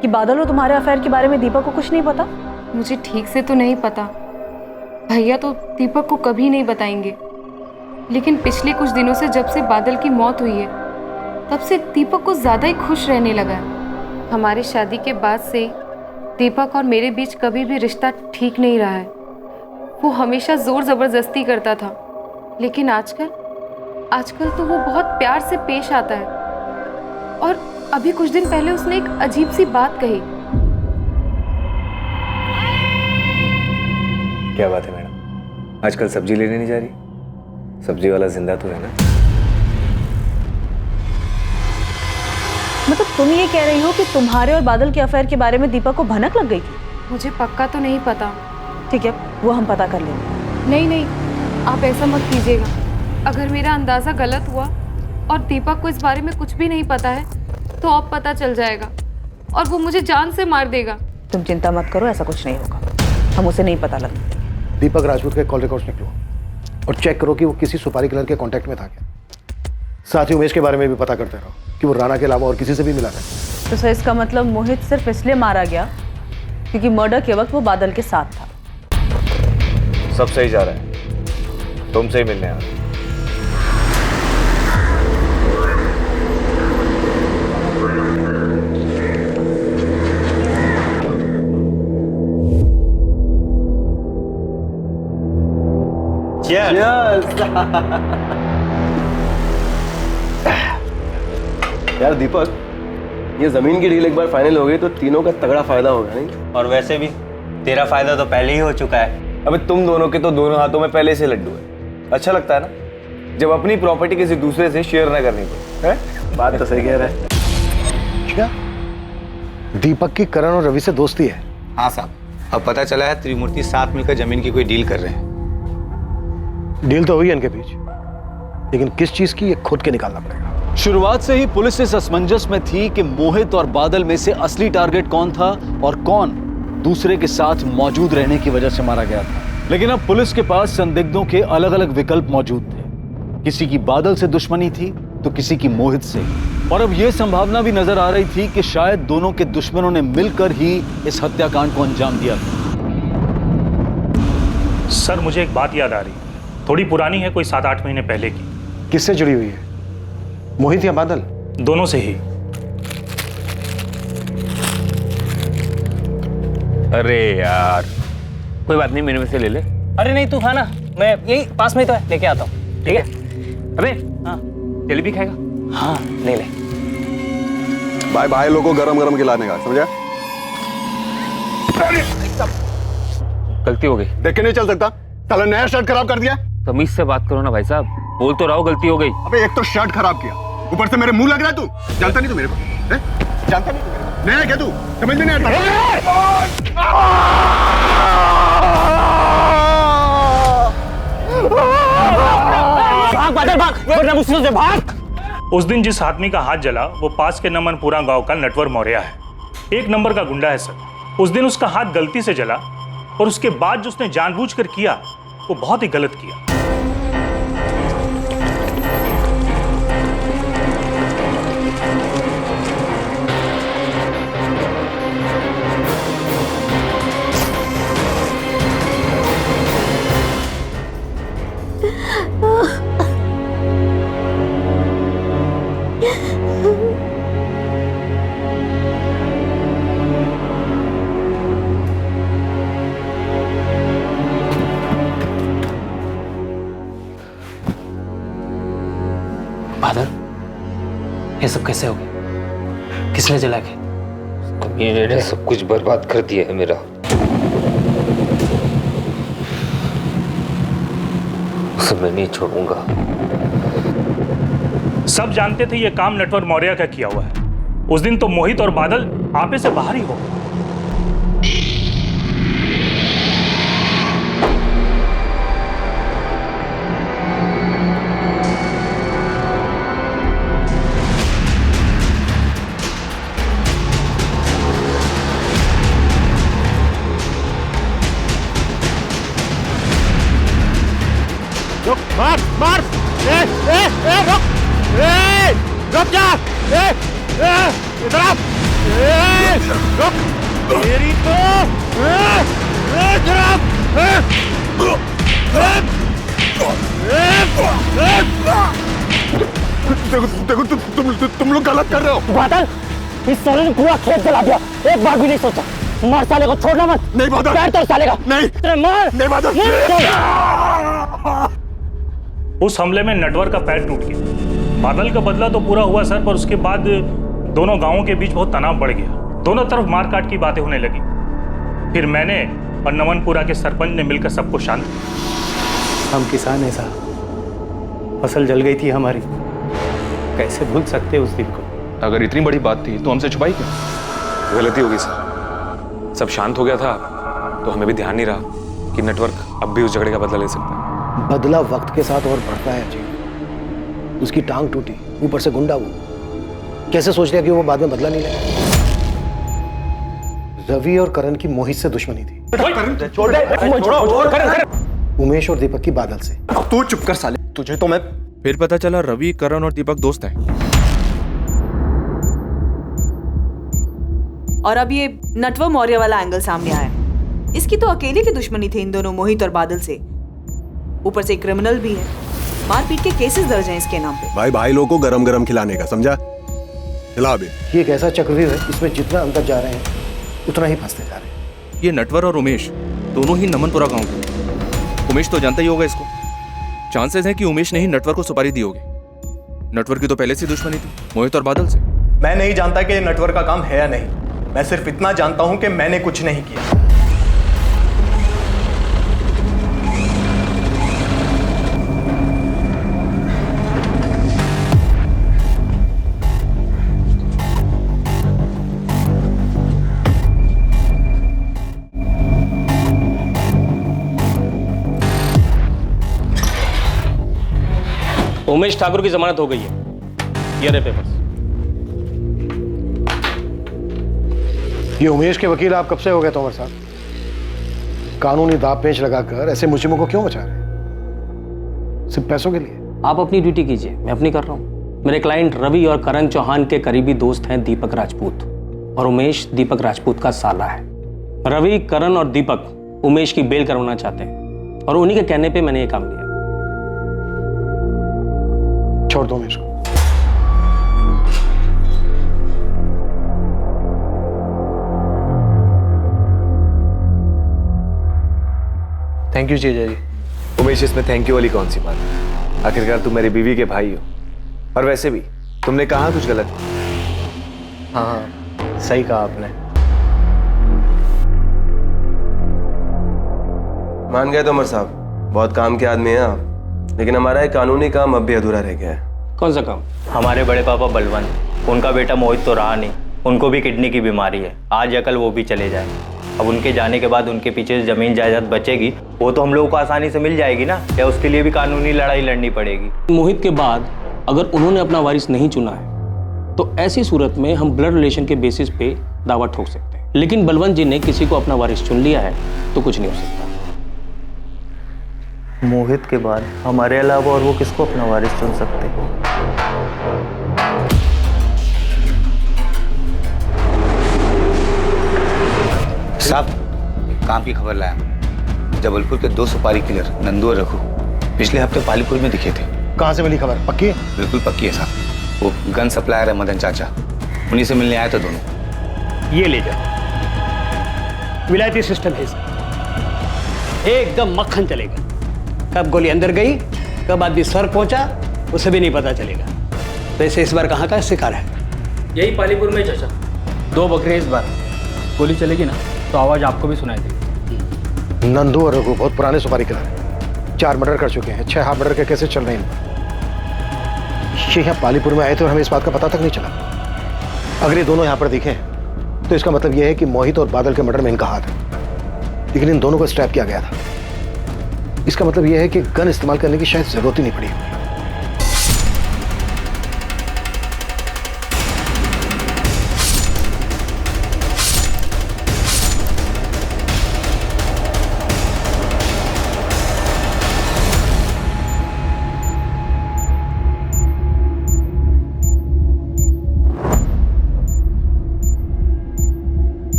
कि बादल और तुम्हारे अफेयर के बारे में दीपक को कुछ नहीं पता। मुझे ठीक से तो नहीं पता, भैया तो दीपक को कभी नहीं बताएंगे, लेकिन पिछले कुछ दिनों से जब से बादल की मौत हुई है तब से दीपक को ज़्यादा ही खुश रहने लगा है। हमारी शादी के बाद से दीपक और मेरे बीच कभी भी रिश्ता ठीक नहीं रहा है। वो हमेशा ज़ोर ज़बरदस्ती करता था, लेकिन आजकल तो वो बहुत प्यार से पेश आता है। और अभी कुछ दिन पहले उसने एक अजीब सी बात कही। क्या बात है मैडम, आजकल सब्जी लेने नहीं जा रही? सब्जी वाला जिंदा तो है ना? मतलब तुम ये कह रही हो कि तुम्हारे और बादल के अफेयर के बारे में दीपक को भनक लग गई थी? मुझे पक्का तो नहीं पता। ठीक है, वो हम पता कर लेंगे। नहीं, आप ऐसा मत कीजिएगा। अगर मेरा अंदाज़ा गलत हुआ और दीपक को इस बारे में कुछ भी नहीं पता है तो अब पता चल जाएगा और वो मुझे जान से मार देगा। तुम चिंता मत करो, ऐसा कुछ नहीं होगा, हम उसे नहीं पता लगता। दीपक राजपूत के कॉल रिकॉर्ड्स निकलो और चेक करो कि वो किसी सुपारी किलर के कांटेक्ट में था क्या। साथ ही उमेश के बारे में भी पता करते रहो कि वो राणा के अलावा और किसी से भी मिला है। तो सर इसका मतलब मोहित सिर्फ इसलिए मारा गया क्योंकि मर्डर के वक्त वो बादल के साथ था। सब सही जा रहा है, तुमसे ही मिलने आ रहा हूं। यार दीपक, ये जमीन की डील एक बार फाइनल हो गई तो तीनों का तगड़ा फायदा होगा नहीं? और वैसे भी तेरा फायदा तो पहले ही हो चुका है। अबे तुम दोनों के तो दोनों हाथों में पहले से लड्डू है। अच्छा लगता है ना जब अपनी प्रॉपर्टी किसी दूसरे से शेयर ना करनी पड़े, हैं? बात तो सही कह रहा है। क्या दीपक की करण और रवि से दोस्ती है? हाँ साहब, अब पता चला है त्रिमूर्ति साथ मिलकर जमीन की कोई डील कर रहे हैं। डील तो हुई है इनके बीच, लेकिन किस चीज की ये खुद के निकालना पड़ेगा। शुरुआत से ही पुलिस इस असमंजस में थी कि मोहित और बादल में से असली टारगेट कौन था और कौन दूसरे के साथ मौजूद रहने की वजह से मारा गया था। लेकिन अब पुलिस के पास संदिग्धों के अलग अलग विकल्प मौजूद थे। किसी की बादल से दुश्मनी थी तो किसी की मोहित से, और अब यह संभावना भी नजर आ रही थी कि शायद दोनों के दुश्मनों ने मिलकर ही इस हत्याकांड को अंजाम दिया था। सर मुझे एक बात याद आ रही है, थोड़ी पुरानी है, कोई 7-8 महीने पहले की। किससे जुड़ी हुई है, मोहित या बादल? दोनों से ही। अरे यार कोई बात नहीं, मेरे में से ले ले। अरे नहीं तू खाना, मैं यही पास में ही तो है, लेके आता हूँ। ठीक है? अबे हाँ, जलेबी खाएगा? हाँ ले ले। भाई भाई लोगों को गरम गरम खिलाने का, समझा? गलती हो गई। देख के नहीं चल सकता, साला नया शर्ट खराब कर दिया। तमीज से बात करो ना भाई साहब, बोल तो रहा हूं गलती हो गई। अबे एक तो शर्ट खराब किया, ऊपर से मेरे मुंह लग रहा है। तू जानता नहीं तू मेरे को, हैं? जानता नहीं तू मेरे को? नया क्या तू, समझ में नहीं आता? भाग बादल भाग, वरना मुझसे से भाग। उस दिन जिस आदमी का हाथ जला वो पास के नमनपुरा गांव का नटवर मौर्य है। 1 नंबर का गुंडा है सर। उस दिन उसका हाथ गलती से जला और उसके बाद जो उसने जानबूझकर किया वो बहुत ही गलत किया। बादल, ये सब कैसे हो गया? किसने जला के? कमीने ने सब कुछ बर्बाद कर दिया है मेरा। उसे मैं नहीं छोड़ूंगा। सब जानते थे ये काम नटवर मौर्य का किया हुआ है। उस दिन तो मोहित और बादल आपे से बाहर ही हो गए। रुक जा। इधर आ। रुक। तेरी तो इधर आ। देखो तुम लोग गलत कर रहे हो। बादल, इस साले ने पूरा खेत जला दिया, एक बार भी नहीं सोचा। मार साले को, छोड़ना मत। नहीं बादल। पैर तोड़ साले का। नहीं मार। नहीं बादल। उस हमले में नटवर का पैर टूट गया। बादल का बदला तो पूरा हुआ सर, पर उसके बाद दोनों गांवों के बीच बहुत तनाव बढ़ गया। दोनों तरफ मारकाट की बातें होने लगी। फिर मैंने और नमनपुरा के सरपंच ने मिलकर सबको शांत किया। हम किसान हैं साहब, फसल जल गई थी हमारी, कैसे भूल सकते उस दिन को। अगर इतनी बड़ी बात थी तो हमसे छुपाई क्यों? गलती होगी सर, सब शांत हो गया था तो हमें भी ध्यान नहीं रहा कि नेटवर्क अब भी उस झगड़े का बदला ले सकता है। बदला वक्त के साथ और बढ़ता है जी। उसकी टांग टूटी, ऊपर से गुंडा वो, कैसे सोच लिया कि वो बाद में बदला नहीं लेगा। रवि और करण की मोहित से दुश्मनी थी, उमेश और दीपक की बादल से। तू चुप कर साले, तुझे तो मैं। फिर पता चला रवि, करण और दीपक दोस्त हैं। और अब ये नटवर मौर्य वाला एंगल सामने आया। इसकी तो अकेले की दुश्मनी थी इन दोनों मोहित और बादल से, ऊपर से क्रिमिनल भी है। मारपीट के केसेस दर्ज हैं इसके नाम पे। भाई भाई लोगों को गरम गरम खिलाने का, समझा? खिला अभी। ये एक ऐसा चक्रव्यूह है, इसमें जितना अंदर जा रहे हैं उतना ही फंसते जा रहे हैं। ये नटवर और उमेश दोनों ही नमनपुरा गांव के। उमेश तो जानता ही होगा इसको। चांसेस हैं कि उमेश ने ही नटवर को सुपारी दी होगी। नटवर की तो पहले से दुश्मनी थी मोहित और बादल से। मैं नहीं जानता कि ये नटवर का काम है या नहीं। मैं सिर्फ इतना जानता हूं कि मैंने कुछ नहीं किया। उमेश ठाकुर की जमानत हो गई है। ये रहे पेपर्स। ये उमेश के वकील आप कब से हो गए तोमर साहब? कानूनी दांव पेच लगाकर ऐसे मुसीबतों को क्यों बचा रहे हैं? सिर्फ पैसों के लिए? आप अपनी ड्यूटी कीजिए, मैं अपनी कर रहा हूँ। मेरे क्लाइंट रवि और करण चौहान के करीबी दोस्त हैं दीपक राजपूत, और उमेश दीपक राजपूत का साला है। रवि, करण और दीपक उमेश की बेल करवाना चाहते हैं, और उन्हीं के कहने पे मैंने ये काम किया। छोड़ दो उमेश को। थैंक यू जीजा जी। उमेश, इसमें थैंक यू वाली कौन सी बात है? आखिरकार तुम मेरी बीवी के भाई हो, और वैसे भी तुमने कहा कुछ गलत। हाँ, सही कहा आपने। मान गए तोमर साहब, बहुत काम के आदमी हैं आप, लेकिन हमारा एक कानूनी काम अब भी अधूरा रह गया है। कौन सा काम? हमारे बड़े पापा बलवंत, उनका बेटा मोहित तो रहा नहीं, उनको भी किडनी की बीमारी है। आज या कल वो भी चले जाए। अब उनके जाने के बाद उनके पीछे जमीन जायदाद बचेगी, वो तो हम लोगों को आसानी से मिल जाएगी ना, या उसके लिए भी कानूनी लड़ाई लड़नी पड़ेगी? मोहित के बाद अगर उन्होंने अपना वारिस नहीं चुना है तो ऐसी सूरत में हम ब्लड रिलेशन के बेसिस पे दावा ठोक सकते हैं, लेकिन बलवंत जी ने किसी को अपना वारिस चुन लिया है तो कुछ नहीं हो सकता। मोहित के बाद हमारे अलावा और वो किसको अपना वारिस चुन सकते हैं? साहब, काम की खबर लाया। जबलपुर के 2 सुपारी किलर नंदू और रघु पिछले हफ्ते पालीपुर में दिखे थे। कहाँ से मिली खबर? पक्की है? बिल्कुल पक्की है साहब। वो गन सप्लायर है मदन चाचा, उन्हीं से मिलने आए थे दोनों। ये ले जाओ, विलायती सिस्टम है इसका, एकदम मक्खन चलेगा। कब गोली अंदर गई, कब आदमी सर पहुंचा, उसे भी नहीं पता चलेगा। वैसे इस बार कहाँ का शिकार है? यही पालीपुर में चाचा। 2 बकरे इस बार। गोली चलेगी ना तो आवाज आपको भी सुनाई देगी। नंदू और रघु बहुत पुराने सुपारी किलर हैं, 4 मर्डर कर चुके हैं। 6 हाफ मर्डर के केसेस चल रहे हैं। ये यहाँ पालीपुर में आए थे और हमें इस बात का पता तक नहीं चला। अगर ये दोनों यहाँ पर दिखे तो इसका मतलब यह है कि मोहित और बादल के मर्डर में इनका हाथ है, लेकिन इन दोनों को स्ट्रैप किया गया था। इसका मतलब यह है कि गन इस्तेमाल करने की शायद जरूरत ही नहीं पड़ी।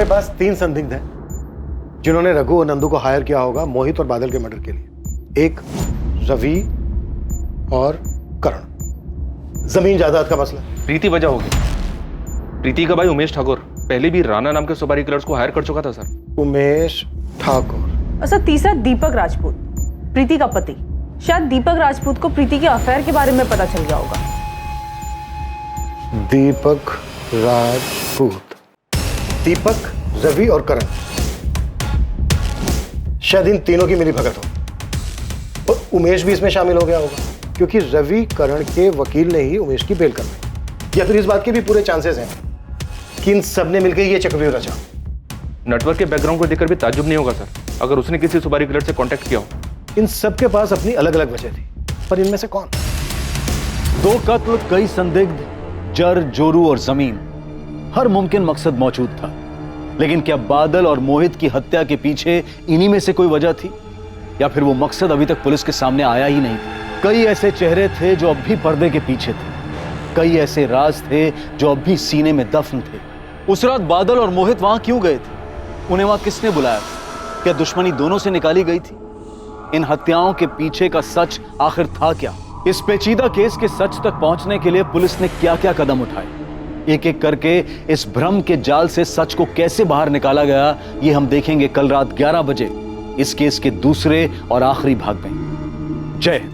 हमारे पास 3 संदिग्ध हैं जिन्होंने रघु और नंदू को हायर किया होगा मोहित और बादल के मर्डर के लिए। एक रवि और करण। जमीन जायदाद का मसला प्रीति वजह होगी। प्रीति का भाई उमेश ठाकुर पहले भी राणा नाम के सुपारी किलर्स को हायर कर चुका था सर। उमेश ठाकुर। और सर तीसरा दीपक राजपूत, प्रीति का पति। शायद दीपक राजपूत को प्रीति के अफेयर के बारे में पता चल गया होगा। दीपक राजपूत, दीपक, रवि और करण, शायद इन तीनों की मिली भगत हो। और उमेश भी इसमें शामिल हो गया होगा क्योंकि रवि करण के वकील ने ही उमेश की बेल करवाई। या फिर इस बात के भी पूरे चांसेस हैं कि इन सब ने मिलकर ये चक्रव्यूह रचा। नेटवर्क के बैकग्राउंड को देखकर भी ताज्जुब नहीं होगा सर अगर उसने किसी सुपारी किलर से कांटेक्ट किया हो। इन सब के पास अपनी अलग अलग वजह थी, पर इनमें से कौन? 2 कत्ल, कई संदिग्ध, जर, जोरू और जमीन, हर मुमकिन मकसद मौजूद था। लेकिन क्या बादल और मोहित की हत्या के पीछे इन्हीं में से कोई वजह थी, या फिर वो मकसद अभी तक पुलिस के सामने आया ही नहीं था? कई ऐसे चेहरे थे जो अब भी पर्दे के पीछे थे, कई ऐसे राज थे जो अब भी सीने में दफन थे। उस रात बादल और मोहित वहां क्यों गए थे? उन्हें वहां किसने बुलाया था? क्या दुश्मनी दोनों से निकाली गई थी? इन हत्याओं के पीछे का सच आखिर था क्या? इस पेचीदा केस के सच तक पहुंचने के लिए पुलिस ने क्या क्या कदम उठाए? एक एक करके इस भ्रम के जाल से सच को कैसे बाहर निकाला गया, ये हम देखेंगे कल रात 11 बजे इस केस के दूसरे और आखिरी भाग में। जय हिंद।